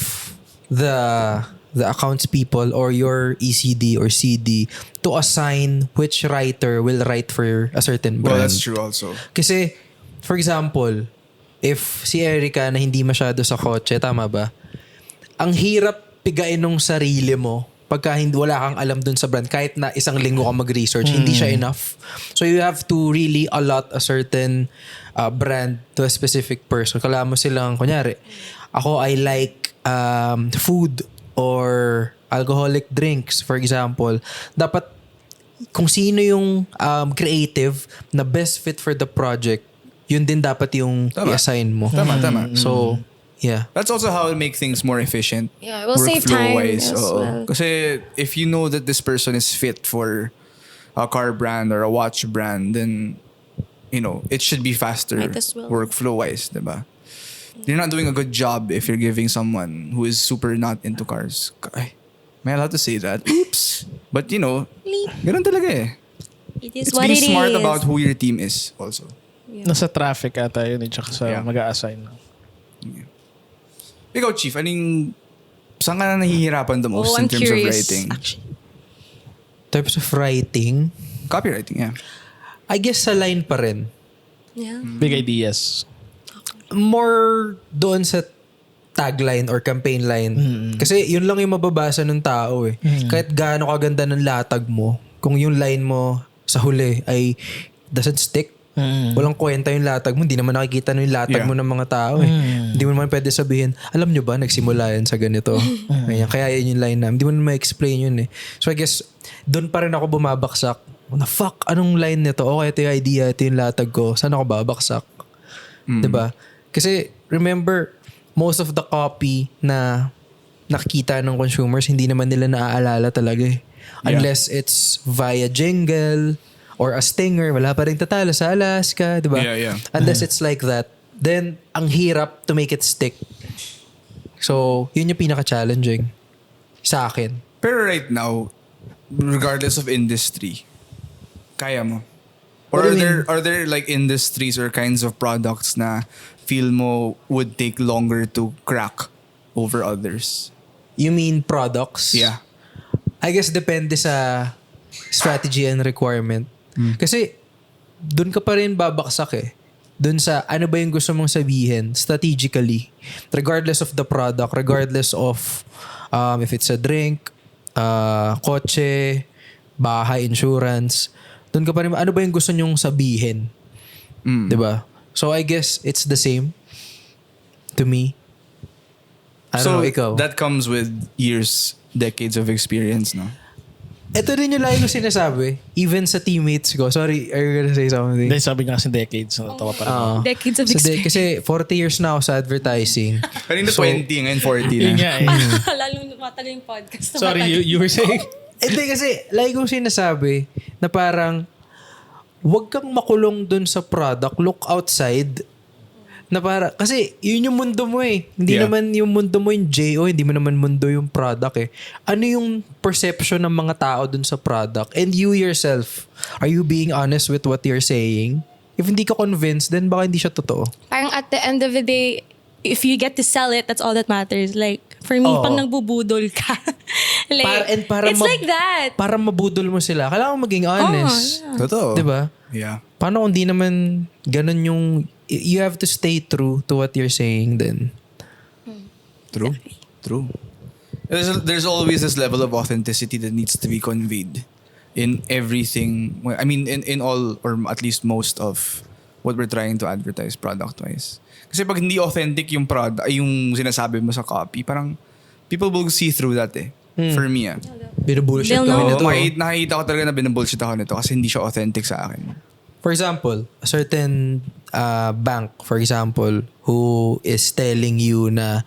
the accounts people or your ECD or CD to assign which writer will write for a certain brand. Well, that's true also. Kasi, for example, if si Erica na hindi masyado sa kotse, tama ba? Ang hirap pigain ng sarili mo pagka wala kang alam dun sa brand. Kahit na isang linggo ka mag-research, hindi siya enough. So you have to really allot a certain brand to a specific person. Kala mo silang, kunyari, ako I like food or alcoholic drinks, for example. Dapat kung sino yung creative na best fit for the project, yun din dapat yung i-assign mo. Tama. So, yeah. That's also how it make things more efficient. Yeah, it will save time workflow-wise. as well. Kasi if you know that this person is fit for a car brand or a watch brand, then it should be faster Might as well. workflow-wise, diba? You're not doing a good job if you're giving someone who is super not into cars. Ay, am I allowed to say that? Oops. But ganun talaga eh. It is It's what being it smart is. about who your team is also. Nasa traffic ata yun tsaka sa Yeah. mag-a-assign. Ikaw, Chief, saan ka na nahihirapan the most in I'm terms curious, of writing? actually. Types of writing, Copywriting, yeah. I guess sa line pa rin. Yeah. Big ideas. More doon sa tagline or campaign line. Kasi yun lang yung mababasa ng tao eh. Kahit gaano kaganda ng latag mo, kung yung line mo sa huli ay doesn't stick, walang kwenta yung latag mo, hindi naman nakikita yung latag mo ng mga tao eh. Hindi mo naman pwede sabihin, alam nyo ba, nagsimula yan sa ganito. Kaya yun yung line na. Hindi mo naman ma-explain yun eh. So I guess, doon pa rin ako bumabaksak. Na fuck, anong line nito? Okay, ito yung idea, ito yung latag ko. Saan ako babaksak? Diba? Kasi remember, most of the copy na nakikita ng consumers, hindi naman nila naaalala talaga eh. Unless it's via jingle or a stinger, wala pa rin tatalo sa Alaska, di ba? Yeah. Unless it's like that, then ang hirap to make it stick. So, yun yung pinaka-challenging sa akin. Pero right now, regardless of industry, kaya mo? Or are there like industries or kinds of products na feel mo would take longer to crack over others? You mean products? Yeah. I guess depende sa strategy and requirement. Kasi doon ka pa rin babaksak eh. Doon sa ano ba yung gusto mong sabihin strategically. Regardless of the product, regardless of if it's a drink, kotse, bahay, insurance. Doon ka pa rin, ano ba yung gusto nyong sabihin? Diba? So I guess it's the same to me. I don't know, ikaw. That comes with years, decades of experience, no? ito din yung lagi ko sinasabi. Even sa teammates ko. Sorry, are you gonna say something? Dahil sabi nga kasi decades, natawa pa rin. Oo. Decades of So, experience. kasi 40 years na ako sa advertising. Kanina 20, ngayon 40 na. Yun nga eh. Lalo matalo yung podcast. Sorry, you were saying? Hindi kasi, lagi kong sinasabi na parang huwag kang makulong dun sa product. Look outside. Na para, kasi yun yung mundo mo eh. Hindi Yeah. naman yung mundo mo yung JO, hindi mo naman mundo yung product eh. Ano yung perception ng mga tao dun sa product? And you yourself, are you being honest with what you're saying? If hindi ka convinced, then baka hindi siya totoo. Parang at the end of the day, if you get to sell it, that's all that matters. Like, for me, Oo. pag nagbubudol ka, like, it's like that. Para mabudol mo sila. Kailangan mo maging honest. yeah. Totoo. Diba? Yeah. Paano kung di naman ganun yung... You have to stay true to what you're saying then. True. True. There's always this level of authenticity that needs to be conveyed in everything. I mean, in all, or at least most of what we're trying to advertise product-wise. Kasi pag hindi authentic yung product, yung sinasabi mo sa copy, parang people will see through that eh. For me Binubullshit They'll kami know. nito. Nakikita ko talaga na binubullshit ako nito kasi hindi siya authentic sa akin. For example, a certain bank, for example, who is telling you na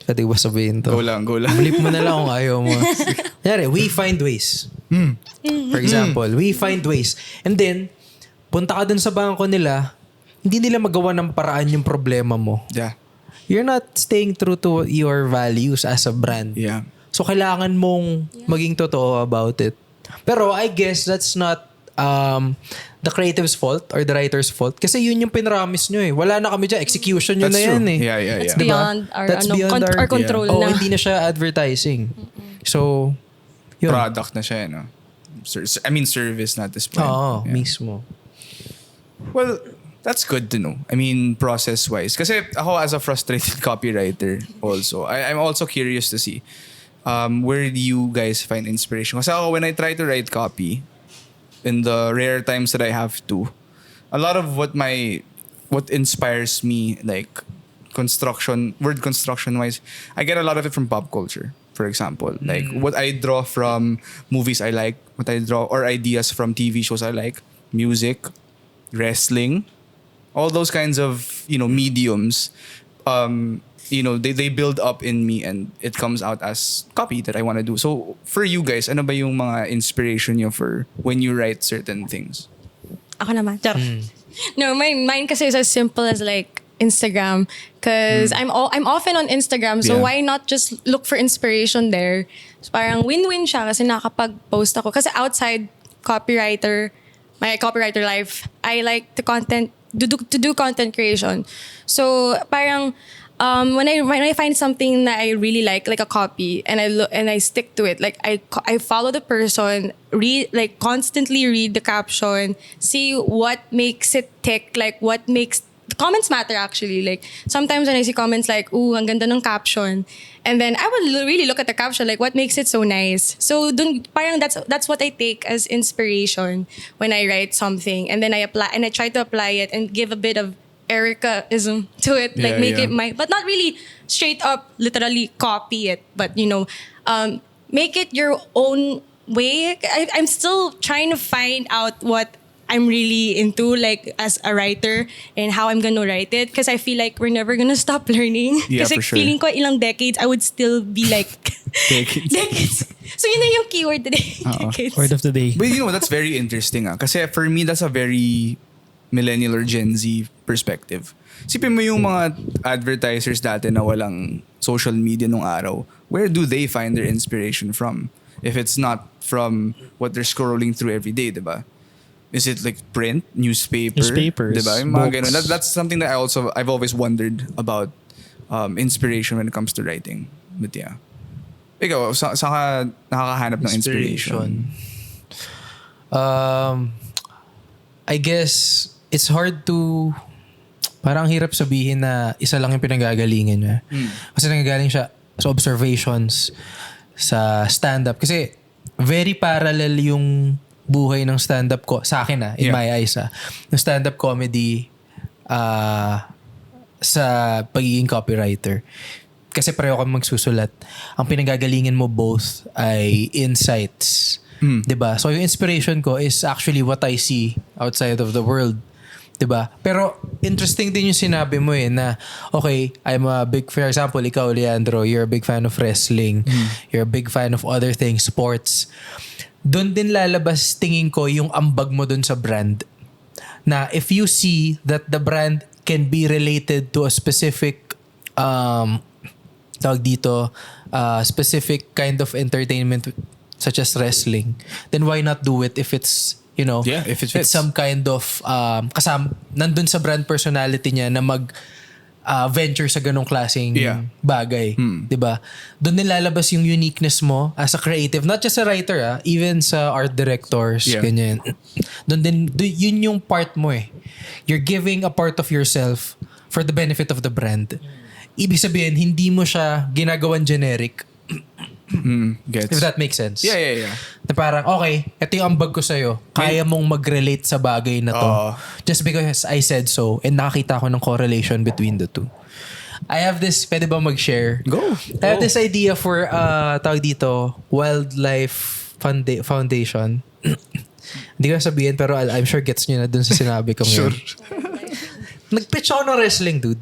pwede ba sabihin to? Go lang. Blip mo na lang kung ayaw mo. Kunyari, we find ways. For example, we find ways. And then, punta ka dun sa bangko nila, hindi nila magawa ng paraan yung problema mo. Yeah. You're not staying true to your values as a brand. Yeah. So, kailangan mong maging totoo about it. Pero I guess that's not the creative's fault or the writer's fault. Kasi yun yung pinramis nyo eh. Wala na kami dyan. Execution nyo That's na yan true. eh. Yeah. That's Diba? beyond our, That's beyond our control Oh, na. hindi na siya advertising. So, yun. Product na siya, no? Service na at this point. Oo, Yeah. mismo. Well, that's good to know. I mean, process-wise. Kasi ako as a frustrated copywriter also, I'm also curious to see where do you guys find inspiration? Kasi ako, when I try to write copy, in the rare times that I have to, a lot of what inspires me, like word construction wise, I get a lot of it from pop culture. For example, like what I draw from movies I like, what I draw or ideas from TV shows I like, music, wrestling, all those kinds of mediums. They build up in me and it comes out as copy that I want to do. So for you guys, ano ba yung mga inspiration nyo for when you write certain things? Ako naman. Char. No, mine kasi is as simple as like Instagram. Because I'm often on Instagram, so Yeah. why not just look for inspiration there? So parang win-win siya kasi nakakapag-post ako. Kasi outside my copywriter life, I like to do content creation. So parang when I find something that I really like a copy, and I stick to it, like I follow the person, constantly read the caption, see what makes it tick, like what makes the comments matter actually. Like sometimes when I see comments like, "Ooh, ang ganda ng caption," and then I would really look at the caption, like what makes it so nice. So parang that's what I take as inspiration when I write something, and then I try to apply it and give a bit of Erica-ism to it, like Yeah, make yeah. it my, but not really straight up literally copy it, but make it your own way. I'm still trying to find out what I'm really into, like as a writer, and how I'm gonna write it, because I feel like we're never gonna stop learning. Yeah, Kasi for sure. feeling ko ilang decades I would still be like decades. So yun na yung keyword today. Decades. Word of the day. But that's very interesting. Kasi for me, that's a very millennial or Gen Z perspective. Sipin mo yung mga advertisers dati na walang social media nung araw. Where do they find their inspiration from? If it's not from what they're scrolling through every day, diba? Is it like print, newspapers, diba? Yung mga ganun. That's something that I've always wondered about inspiration when it comes to writing. But yeah. Ikaw, saan ka nakakahanap ng inspiration? I guess it's hard to, parang hirap sabihin na isa lang yung pinanggagalingan niya. Kasi nanggagaling siya sa observations, sa stand-up. Kasi very parallel yung buhay ng stand-up ko sa akin in my eyes ng stand-up comedy sa pagiging copywriter. kasi pareho kami magsusulat. Ang pinagagalingan mo both ay insights. 'Di ba? So yung inspiration ko is actually what I see outside of the world. 'Di ba? Pero interesting din yung sinabi mo na okay, I'm a big, for example, ikaw Leandro, you're a big fan of wrestling. You're a big fan of other things, sports. Doon din lalabas tingin ko yung ambag mo doon sa brand. Na if you see that the brand can be related to a specific specific kind of entertainment such as wrestling, then why not do it if it's, if it fits. it's some kind of nandun sa brand personality niya na venture sa ganong klaseng bagay. 'Di ba? Doon nilalabas yung uniqueness mo as a creative, not just a writer, even sa art directors, ganyan. Doon yun yung part mo eh. You're giving a part of yourself for the benefit of the brand. Ibig sabihin, hindi mo siya ginagawan generic. Gets. If that makes sense. Yeah. Na parang, okay, ito yung ambag ko sa'yo. Kaya mong mag-relate sa bagay na to. Just because I said so, and nakakita ko ng correlation between the two. I have this, pwede ba mag-share? Go. I have this idea for, Wildlife Foundation. Hindi ko sabihin, pero I'm sure gets nyo na dun sa sinabi ko ngayon. Sure. Nag-pitch ako ng wrestling, dude.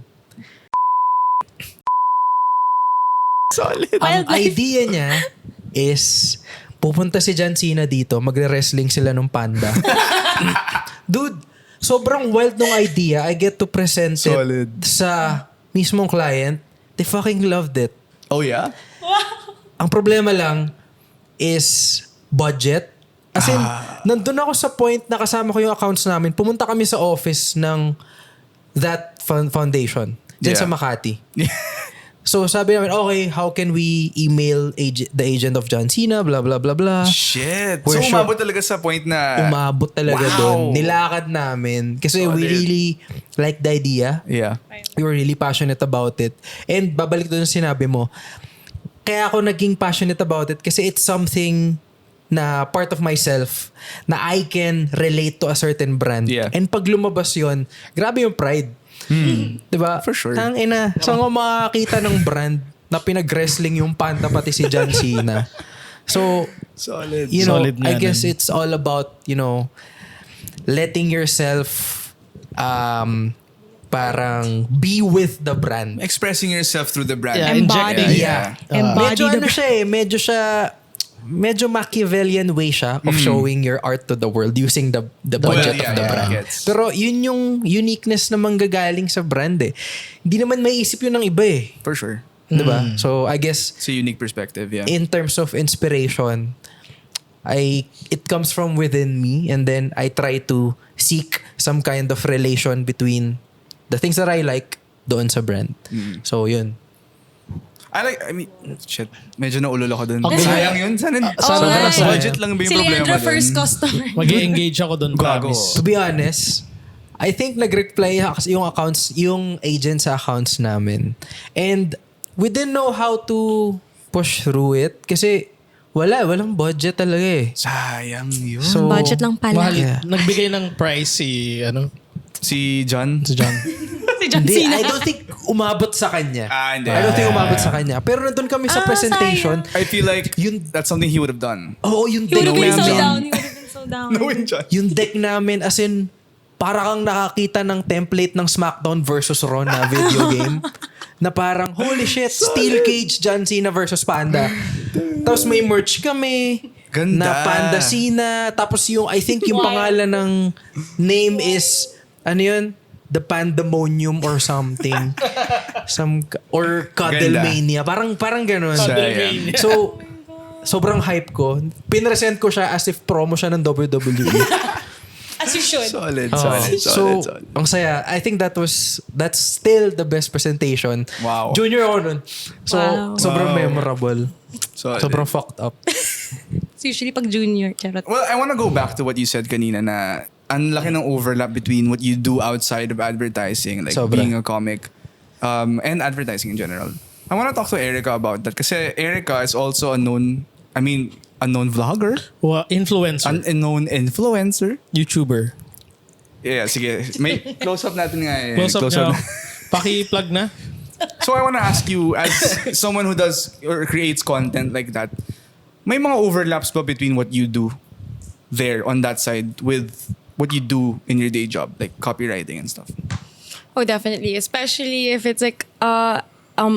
Solid. Ang idea niya is pupunta si John Cena dito, magre-wrestling sila ng panda. Dude, sobrang wild ng idea. I get to present Solid. it sa mismong client. They fucking loved it. Oh yeah? Ang problema lang is budget. As in, nandun ako sa point na kasama ko yung accounts namin. Pumunta kami sa office ng that foundation. Diyan sa Makati. So sabi namin, okay, how can we email the agent of John Cena, blah, blah, blah, blah. Shit. So umabot talaga sa point na... Umabot talaga doon. Nilakad namin. Kasi we really like the idea. Yeah. We were really passionate about it. And babalik doon sa sinabi mo, kaya ako naging passionate about it kasi it's something na part of myself na I can relate to a certain brand. Yeah. And pag lumabas yun, grabe yung pride. Diba? For sure. Tangina. Saan ko makakita ng brand na pinag-wrestling yung panda pati si John Cena? So, Solid. Solid I nga guess nun. it's all about, letting yourself parang be with the brand. Expressing yourself through the brand. Yeah, Embody. injecting. Medyo Machiavellian way siya of showing your art to the world using the budget of the brand. Gets. Pero yun yung uniqueness na manggagaling sa brand eh. Hindi naman maiisip yun ng iba eh. For sure. Diba? So I guess It's a unique perspective, yeah. in terms of inspiration, it comes from within me, and then I try to seek some kind of relation between the things that I like doon sa brand. So yun. Shit. Medyo naulol ako dun. Okay. Sayang yun. Sana budget lang ba yung Si problema Leandro dun? first customer. Mag-i-engage ako doon, Gago. promise. To be honest, I think nag-reply yung agent sa accounts namin. And we didn't know how to push through it kasi walang budget talaga eh. Sayang yun. So, Budget lang pala. Mahal. Yeah. Nagbigay ng price Si John? si John. Si John Hindi, Cena. I don't think umabot sa kanya. Hindi. I don't think umabot sa kanya. Pero nandun kami sa presentation. I feel like that's something he would have done. Oo, yung He deck would have been so namin. down. He would have been so down. Knowing John. Yung deck namin, as in, para kang nakakita ng template ng SmackDown versus Raw na video game. Na parang, holy shit, Steel Cage, John Cena versus Panda. Tapos may merch kami. Ganda. Na Panda Cena. Tapos yung, I think yung pangalan ng name is, ano yun? The Pandemonium or something. Or Cuddlemania. Parang ganun. Sayang. So, sobrang hype ko. Pinresent ko siya as if promo siya ng WWE. As you should. Solid. So, ang saya. I think that's still the best presentation. Wow. Junior ako nun. So, Wow. sobrang memorable. Solid. Sobrang fucked up. It's usually pag junior. Charot. Well, I want to go back to what you said kanina na ang laki ng overlap between what you do outside of advertising, like Sobra. being a comic, and advertising in general. I want to talk to Erica about that kasi Erica is also a known vlogger, Influencer. a known influencer. YouTuber. Yeah, sige. May close-up natin nga eh. Close up nga. Paki-plug na. So I want to ask you, as someone who does or creates content like that, may mga overlaps ba between what you do there on that side with what you do in your day job, like copywriting and stuff? Oh, definitely. Especially if it's like a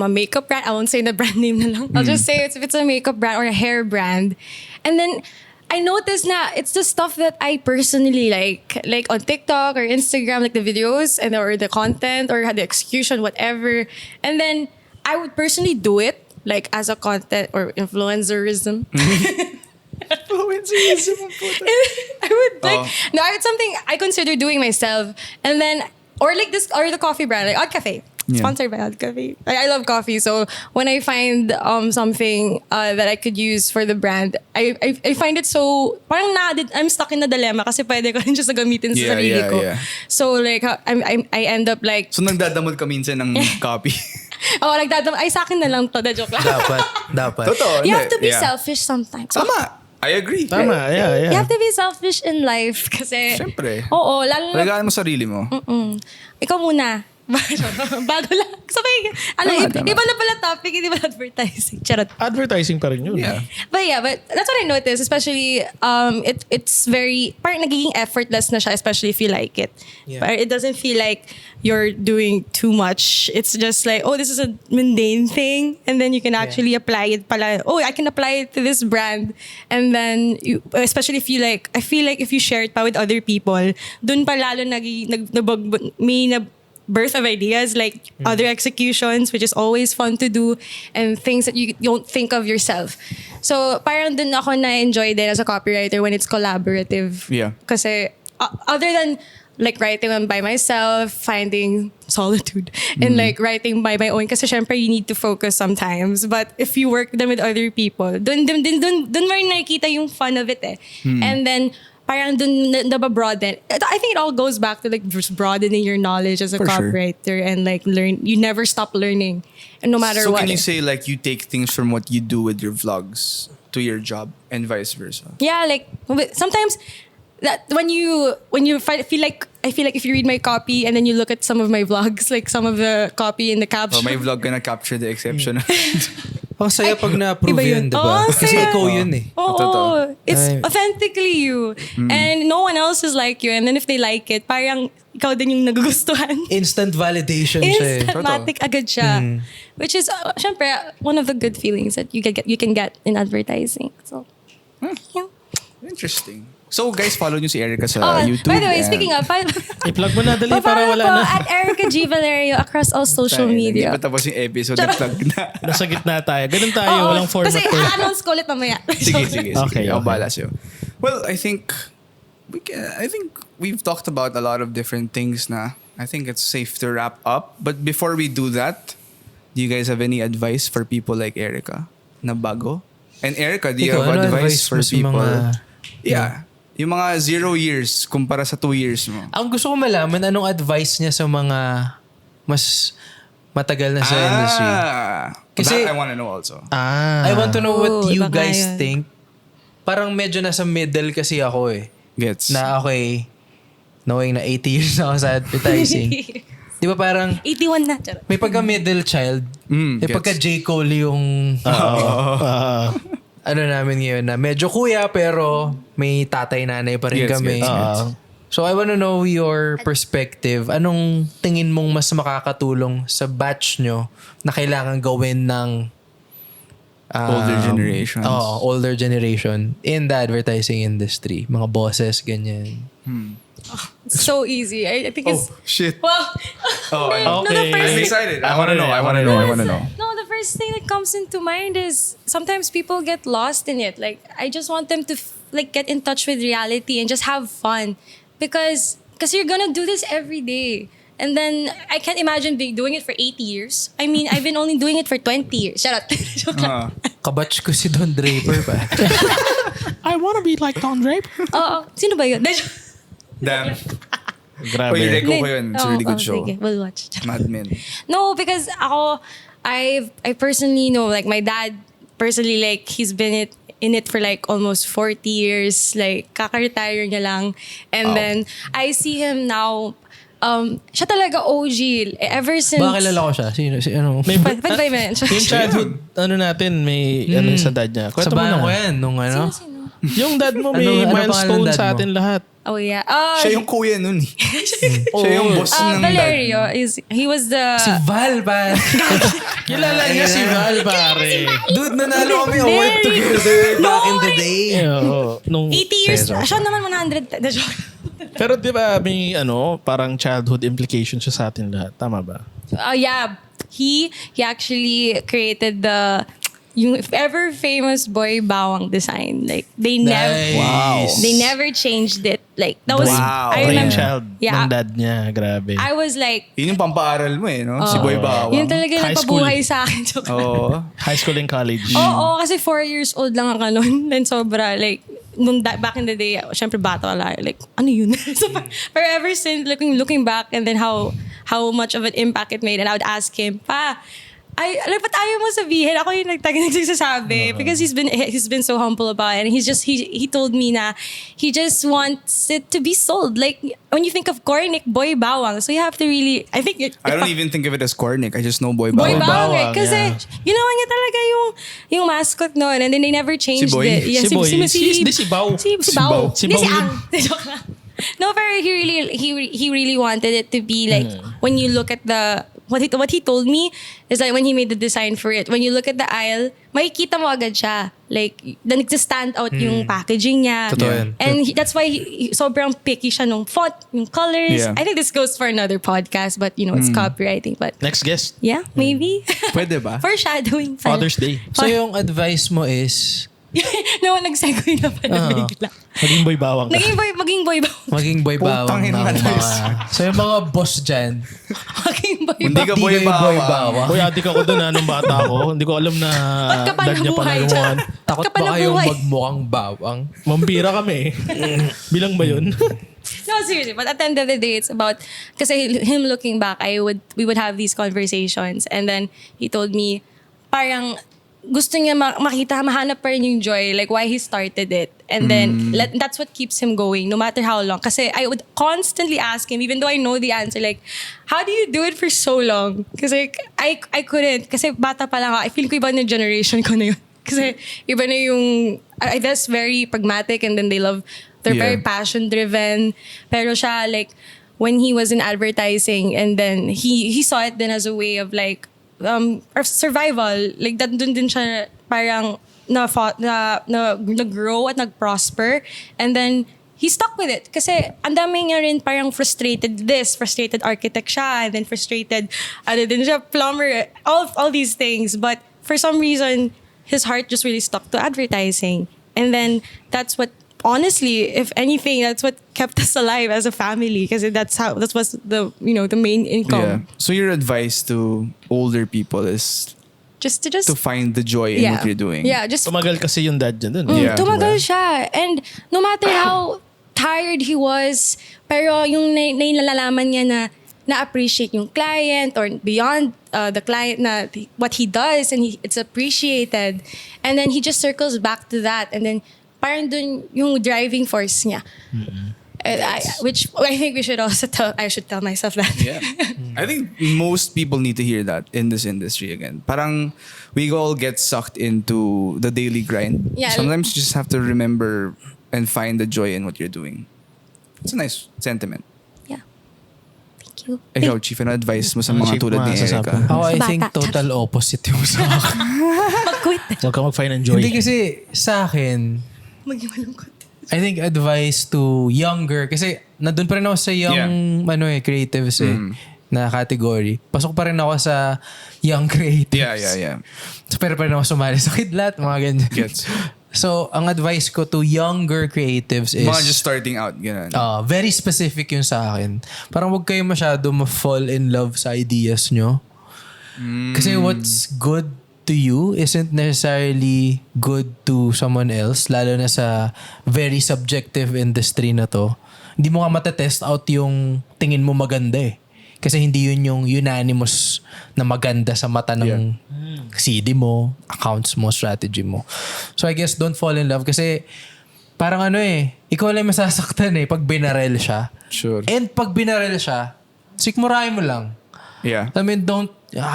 makeup brand. I won't say the brand name na lang. I'll just say if it's a makeup brand or a hair brand. And then I noticed na it's the stuff that I personally like on TikTok or Instagram, like the videos and or the content or the execution, whatever. And then I would personally do it like as a content or influencerism. Influencerism. I would like no, it's something I consider doing myself. And then or like this or the coffee brand, like Odd Cafe. Yeah. Sponsored by Odd Cafe. I love coffee, so when I find something that I could use for the brand, I find it so parang I'm stuck in the dilemma kasi pwede ko rin just gamitin sa sarili ko. Yeah. So like I end up like So nagdadamot ka minsan ng copy. oh like that ay sa akin na lang to, the joke lang. Dapat. Totoo. You have to be Yeah. selfish sometimes. Tama. I agree. Tama, yeah. You have to be selfish in life kasi Siyempre. Oo, lalo na Alagaan mo sarili mo. ikaw muna. Bago lang. Sabay, Tama. iba na pala topic, hindi ba advertising? Charot. Advertising pa rin yun. Yeah. But that's what I noticed, especially it's very, parang nagiging effortless na siya, especially if you like it. Yeah. But it doesn't feel like you're doing too much. It's just like, oh, this is a mundane thing. And then you can actually apply it pala. Oh, I can apply it to this brand. And then, especially if you like, I feel like if you share it pa with other people, dun pa lalo may birth of ideas, like other executions, which is always fun to do, and things that you don't think of yourself. So parang dun ako na-enjoy din as a copywriter when it's collaborative. Yeah. Kasi other than like writing by myself, finding solitude, and like writing by my own, kasi syempre you need to focus sometimes. But if you work them with other people, dun mo rin nakikita yung fun of it eh. And then parang dun nababroaden. I think it all goes back to like just broadening your knowledge as a For sure. copywriter and like you never stop learning. And no matter So what. can you say like you take things from what you do with your vlogs to your job and vice versa? Yeah, like sometimes that when you feel like if you read my copy and then you look at some of my vlogs, like some of the copy in the caption. Oh, my vlog gonna capture the exception. Ang saya pag na-approve iba yun, yun. diba? Oh, Kasi saya. ikaw yun eh. Oh, it's Ay. authentically you. And no one else is like you. And then if they like it, parang ikaw din yung nagugustuhan. Instant validation siya eh. Instantmatic agad siya. Which is, syempre, one of the good feelings that you can get in advertising. So, yeah. Interesting. So guys, follow nyo si Erica sa YouTube. By the way, and- speaking of, I-plug mo na dali para follow wala po na. at Erica Valerio across all social media. Hindi pa tapos yung episode. Nag-plug na. Nasa gitna tayo. Ganun tayo. Walang format. Kasi announce ko ulit mamaya. Sige. Okay. Ako bahala sa'yo. Well, I think we've talked about a lot of different things na. I think it's safe to wrap up. But before we do that, do you guys have any advice for people like Erica na bago? And Erica, do you Ikaw, have ano advice for mo sa people? mga- Yeah. Yung mga 0 years kumpara sa 2 years mo. Ang gusto ko malaman, anong advice niya sa mga mas matagal na sa industry? Kasi- That I want to know also. I want to know what you baka guys yun. think. Parang medyo nasa middle kasi ako eh. Gets. Na okay, knowing na 80 years na ako sa advertising. Di ba parang 81 na. Charot. may pagka-middle child, may gets. pagka-J. Cole yung ano namin ngayon na medyo kuya pero may tatay-nanay pa rin Gets, kami. gets. So I wanna know your perspective. Anong tingin mong mas makakatulong sa batch nyo na kailangan gawin ng Older generations. older generation in the advertising industry. Mga bosses, ganyan. So easy. I think it's... Shit. Well, Okay. I'm excited. I want to know. no, the first thing that comes into mind is sometimes people get lost in it. Like, I just want them to get in touch with reality and just have fun. Because you're gonna do this every day. And then, I can't imagine doing it for 80 years. I mean, I've been only doing it for 20 years. Shut up. Joke lang. Kabatch ko si Don Draper pa. I wanna be like Don Draper. Oo. Sino ba yun? Damn. Grabe. Oy, Rego ko yun. It's a really good show. Sige, we'll watch. Mad Men. No, because I personally know, like my dad personally, like he's been in it for like almost 40 years, like kaka-retire niya lang. And then I see him now siya talaga OG. Ever since... Baka kilala ko siya. Ano? May, Pwede ba i-mention? yung childhood, natin, may ano sa dad niya. Kwento Sa mo bayan na. ko yan, nung ano. Sino? Yung dad mo may Ano pangalan milestone dad sa mo? atin lahat. Oh, yeah. Siya yung kuya nun. Siya yung boss ng Valerio. dad. He was the... Si Val ba? Kilala niya si Val, pare. Dude, nanalo kami award together back in the day. Oo. Nung 80 years. Pero- Siya naman 100. Pero di ba may parang childhood implication siya sa atin lahat. Tama ba? Yeah. He actually created yung ever famous boy bawang design. Like they never Nice. they never changed it. Like that was Wow. I remember. Brainchild Yeah. ng dad niya. Grabe. I was like, Yun yung pampaaral mo no? Si Boy Bawang. yun talaga High nagpabuhay sa akin. Joke lang. Oo. High school and college. Oo, kasi 4 years old lang ako noon. Then sobra, like, back in the day, syempre bata wala. Like, ano yun? So, pero ever since, looking back, and then how much of an impact it made, and I would ask him, Pa, ba't ayaw mo sabihin? Ako yung nagsasabi. Because he's been so humble about it. And he told me na he just wants it to be sold. Like, when you think of Cornic, Boy Bawang. So you have to really, I think... I don't even think of it as Cornic. I just know Boy Boy Bawang. Bawang eh. Bawang, Kasi, yeah. ginawa niya talaga yung mascot noon. And then they never changed Si Boy? it. Yeah, Si Boy. Si Baw. Si Si Baw. Baw. Si Hindi, si Baw Ang. Joke lang. No, pero he really wanted it to be like, when you look at what he told me is like when he made the design for it, when you look at the aisle, makikita mo agad siya. Like, nag-stand out yung packaging niya. Totoo yan. And that's why sobrang picky siya nung font, yung colors. Yeah. I think this goes for another podcast, but it's copywriting. But Next guest. yeah, maybe. Pwede ba? Foreshadowing. Father's Day. So yung advice mo is No, nag-segue na pala bigla. Maging boy bawang ka. Maging boy ba? maging boy bawang Putangin ng na mga... guys. So yung mga boss dyan, Maging boy Hindi ba? ka di Boy kayo boy Bawang. bawang. Boy, adik ako doon nung bata ako. Hindi ko alam na Ba't ka pa dad niya pala nabuhay? gumawa. Takot Ba't ka pa ba kayong nabuhay? magmukhang bawang? Mampira kami eh. Bilang ba yun? No, seriously. But at the end of the day, it's about, kasi him looking back, we would have these conversations. And then he told me, parang gusto niya makita, mahanap pa rin yung joy, like why he started it. And then that's what keeps him going, no matter how long. Kasi I would constantly ask him, even though I know the answer, like, how do you do it for so long? Kasi I couldn't. Kasi bata pa lang ako. I feel ko iba na generation ko na yun. Kasi iba na yung, I guess, very pragmatic, and then they're very passion-driven. Pero siya, like, when he was in advertising, and then he saw it then as a way of like, or survival. Like, dun din siya parang nag-grow at nag-prosper. And then, he stuck with it. Kasi, ang dami niya rin parang frustrated architect siya, and then frustrated, din siya, plumber, all these things. But, for some reason, his heart just really stuck to advertising. And then, that's what, honestly, if anything, that's what kept us alive as a family. Kasi that was the main income. Yeah. So your advice to older people is Just to find the joy in what you're doing. Yeah, just Tumagal kasi yung dad niya dun. Yeah. tumagal siya. And no matter how tired he was, pero yung nalalaman niya na appreciate yung client, or beyond the client, na what he does, and it's appreciated. And then he just circles back to that, and then parang dun yung driving force niya. Which I think I should tell myself that. Yeah. I think most people need to hear that in this industry again. Parang we all get sucked into the daily grind. Yeah. Sometimes you just have to remember and find the joy in what you're doing. It's a nice sentiment. Yeah. Thank you. Ikaw, Chief, ano advice mo sa mga Chief, tulad ni masasabi Erica? mo. Ako, I Bata. think total opposite yung sa akin. Mag-quit. Huwag ka mag-find ng joy. Hindi kasi sa akin, Maging malungkot. I think advice to younger, kasi nandun pa rin ako sa young creatives na category. Pasok pa rin ako sa young creatives. Yeah. So, pero pa rin ako sumali sa kidlat, mga ganyan. Gets. So, ang advice ko to younger creatives is... Mga just starting out, gano'n. very specific yun sa akin. Parang huwag kayo masyado ma-fall in love sa ideas nyo. Kasi what's good to you isn't necessarily good to someone else, lalo na sa very subjective industry na to. Hindi mo nga matetest out yung tingin mo maganda eh. Kasi hindi yun yung unanimous na maganda sa mata ng CD mo, accounts mo, strategy mo. So I guess don't fall in love kasi parang ikaw lang masasaktan pag binarel siya. Sure. And pag binarel siya, sikmurahin mo lang. Yeah. I mean, don't,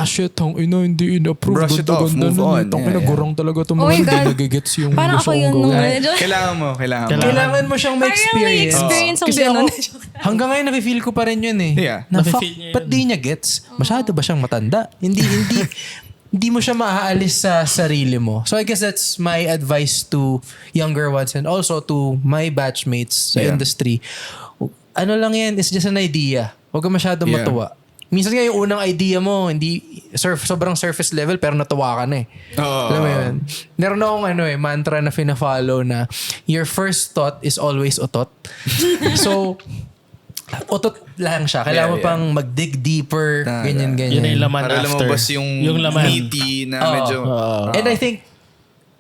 shit, hindi in-approve. Brush it off, move on. Tangina, gurang talaga itong Oh my mga hindi God. nagigets yung Parang gusto ako kong yun nung gawin. Kailangan mo siyang Parang may ma-experience. experience ako Kasi ganun. hanggang ngayon nafe-feel ko pa rin yun eh. Yeah. Na fuck, Nafe-feel niya yun. ba't di niya gets? Masyado ba siyang matanda? Hindi mo siya maaalis sa sarili mo. So I guess that's my advice to younger ones and also to my batchmates sa Yeah. industry. Ano lang yan, it's just an idea. Huwag ka masyadong Yeah. matuwa. Minsan nga yung unang idea mo, hindi sobrang surface level pero natuwa ka na eh. Alam mo yun? Meron akong mantra na fina-follow na your first thought is always utot. So, utot lang siya. Kailangan mo pang mag-dig deeper, ganyan. Yun na yung laman Para after. lumabas yung laman. meaty na medyo... And I think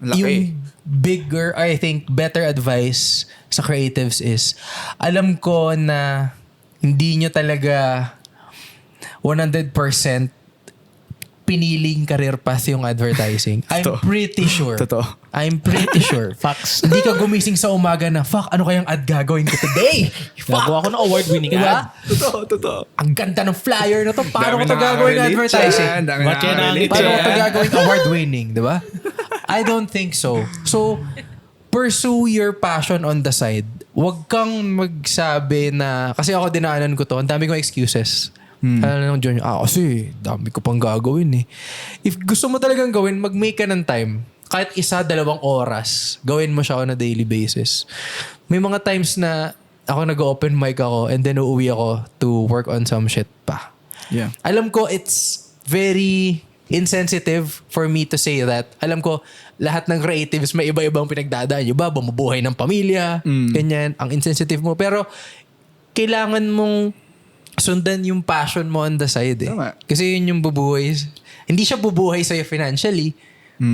laki. yung better advice sa creatives is, alam ko na hindi nyo talaga 100% piniling career path yung advertising. I'm pretty sure. Totoo. I'm pretty sure. Facts. Hindi ka gumising sa umaga na, fuck, ano kayang ad gagawin ko today? Gagawa ko ng award-winning ad. Totoo. Ang ganda ng flyer na to. Paano ko Dami to gagawin nakaka-relate advertising? dyan, dami Ba't kaya nakaka-relate Paano ko dyan. ito gagawin award-winning, di ba? I don't think so. So, pursue your passion on the side. Huwag kang magsabi na, kasi ako dinaanan ko to, ang dami kong excuses. Ano nung John, kasi dami ko pang gagawin eh. If gusto mo talagang gawin, mag-make ka ng time. Kahit 1-2 oras, gawin mo siya on a daily basis. May mga times na ako nag-open mic ako and then uuwi ako to work on some shit pa. Yeah. Alam ko it's very insensitive for me to say that. Alam ko lahat ng creatives may iba-ibang pinagdadaan. Yung iba, bumubuhay ng pamilya, ganyan. Ang insensitive mo. Pero kailangan mong sundan yung passion mo on the side eh. Tama. Kasi yun yung bubuhay. Hindi siya bubuhay sa'yo financially,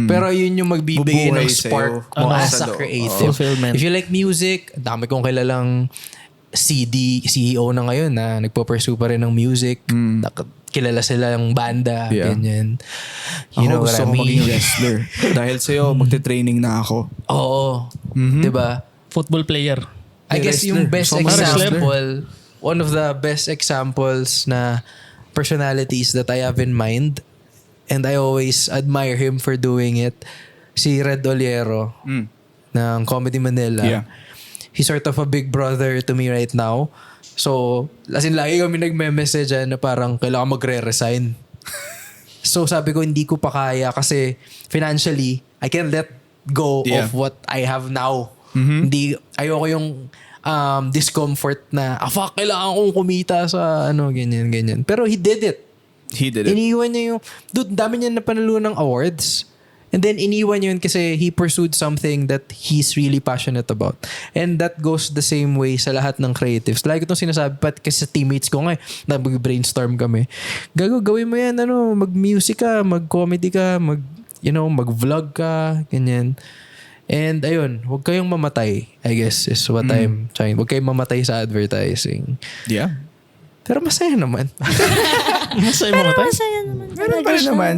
pero yun yung magbibigay Bubuhay ng spark mo sa'yo. as Sa a loob. creative. Fulfillment. If you like music, dami kong kilalang CEO na ngayon na nagpo-pursue pa rin ng music. Kilala sila ng banda, Yeah. ganyan. You know what gusto I ko mean? maging wrestler. Dahil sa'yo, magte-training na ako. Oo. Diba? Football player. I guess yung best Gusto ko maging example, one of the best examples na personalities that I have in mind, and I always admire him for doing it, si Red Oliero ng Comedy Manila. Yeah. He's sort of a big brother to me right now. So, as in, lagi kami nagme-message na parang kailangan magre-resign. So, sabi ko, hindi ko pa kaya kasi financially, I can't let go of what I have now. Hindi, ayoko yung discomfort na, fuck, kailangan kong kumita sa ganyan. Pero he did it. Iniwan niya yung, dude, dami niya napanalo ng awards. And then iniwan niya yun kasi he pursued something that he's really passionate about. And that goes the same way sa lahat ng creatives. Lagi ko itong sinasabi, kasi sa teammates ko nga mag-brainstorm kami. Gawin mo yan, mag-music ka, mag-comedy ka, mag-vlog ka, ganyan. And ayun, huwag kayong mamatay, I guess, is what I'm trying. Huwag kayong mamatay sa advertising. Yeah. Pero masaya naman. Masaya mo tayo? Masaya naman. Meron pa rin naman.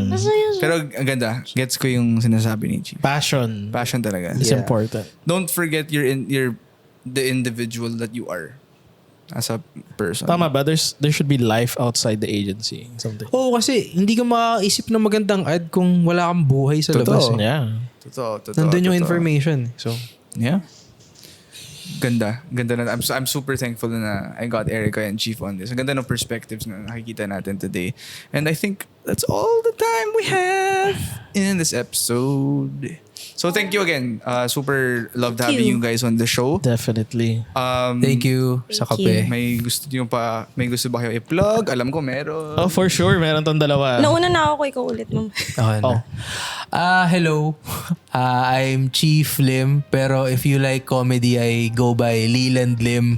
Masaya. Pero ang ganda. Gets ko yung sinasabi ni Chief. Passion Passion talaga. is important. Don't forget the individual that you are as a person. Tama ba? There should be life outside the agency. Something. Oo, kasi hindi ka makaisip ng magandang ad kung wala kang buhay sa labas. Totoo. Yeah. Totoo. Nandun yung totoo. information. So, Yeah. Ganda na. I'm super thankful na I got Erica and Chief on this. Ang ganda ng perspectives na nakikita natin today. And I think that's all the time we have in this episode. So thank you again. Super loved having you guys on the show. Definitely. thank you sa kape. May gusto ba kayo i-plug? Alam ko meron. Oh, for sure. Meron tong dalawa. Nauna na ako, ikaw ulit, ma'am. Okay na. Hello. I'm Chief Lim. Pero if you like comedy, I go by Leland Lim.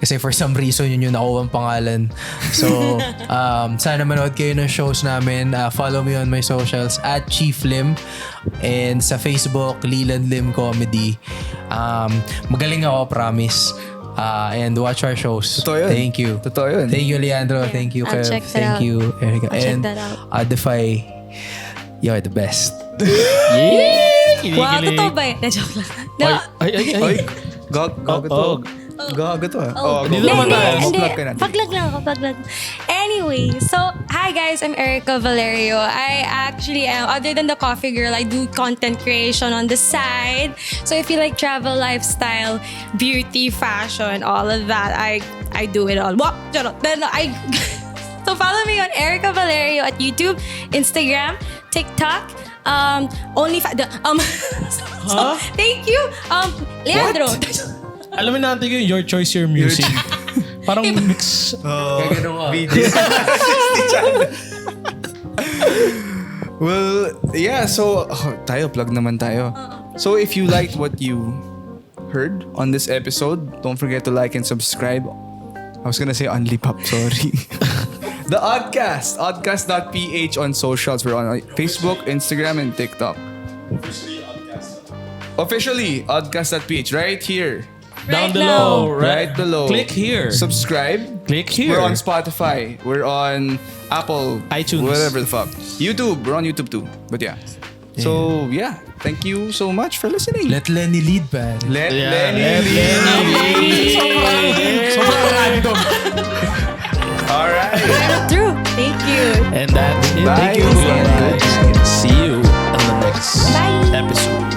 Kasi for some reason, yun yung nakuha ang pangalan. So, sana manood kayo ng shows namin. Follow me on my socials at Chief Lim. And sa Facebook, Leland Lim Comedy. Magaling ako, promise. And watch our shows. Totoo yun. Thank you. Totoo yun. Thank you, Leandro. Thank you, I'll Kev. check that Thank out. you, Erica. I'll check And that out. Oddefy, you're the best. Yeah! Wow, Kinikilig. totoo ba eh? Na-joke lang. Ay. Gag to. Gago to ah. Oh. Go. Dito naman tayo. Mag-plug ka natin. Pag-plug lang ako, pag-plug. Anyway, so, hi guys, I'm Erica Valerio. I actually am, other than the coffee girl, I do content creation on the side. So if you like travel, lifestyle, beauty, fashion, all of that, I do it all. What? Then so follow me on Erica Valerio at YouTube, Instagram, TikTok, so, thank you, Leandro. Alam mo natin yung Your Choice, Your Music. Parang mix. Video. Well, yeah, so tayo, plug naman tayo. So if you liked what you heard on this episode, don't forget to like and subscribe. I was gonna say OnlyPop, sorry. The Oddcast, oddcast.ph on socials. We're on Facebook, Instagram, and TikTok. Officially, oddcast.ph, right here. Down Right below. now. Right below. Click here. Subscribe. Click here. We're on Spotify. We're on Apple. iTunes. Whatever the fuck. YouTube. We're on YouTube too. But yeah. So, yeah. Thank you so much for listening. Let Lenny lead, man. Let Yeah, Lenny let lead. Lenny lead. Sobrang random. Alright. True. Thank you. And that's it. Bye. Thank you. Bye. Guys. See you in the next Bye. episode.